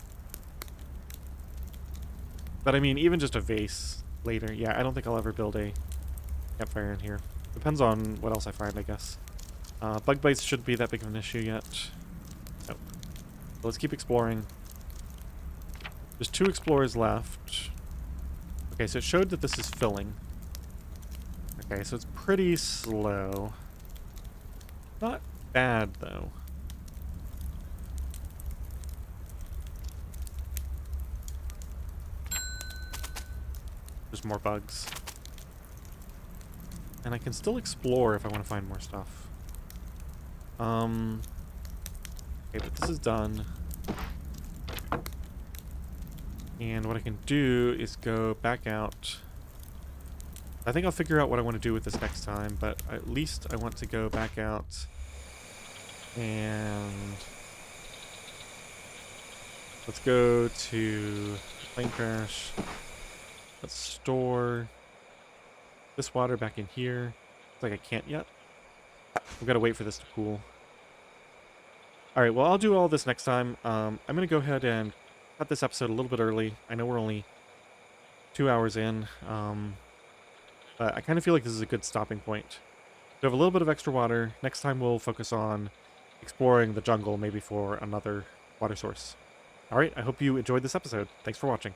But I mean, even just a vase later. Yeah, I don't think I'll ever build a campfire in here. Depends on what else I find, I guess. Bug bites shouldn't be that big of an issue yet. Nope. So let's keep exploring. There's 2 explorers left. Okay, so it showed that this is filling. Okay, so it's pretty slow. Not bad, though. There's more bugs. And I can still explore if I want to find more stuff. Okay, but this is done. And what I can do is go back out. I think I'll figure out what I want to do with this next time, but at least I want to go back out and let's go to plane crash. Let's store this water back in here. Looks like I can't yet. We've got to wait for this to cool. Alright, well, I'll do all this next time. I'm going to go ahead and cut this episode a little bit early. I know we're only 2 hours in, but I kind of feel like this is a good stopping point. We have a little bit of extra water. Next time we'll focus on exploring the jungle, maybe for another water source. Alright, I hope you enjoyed this episode. Thanks for watching.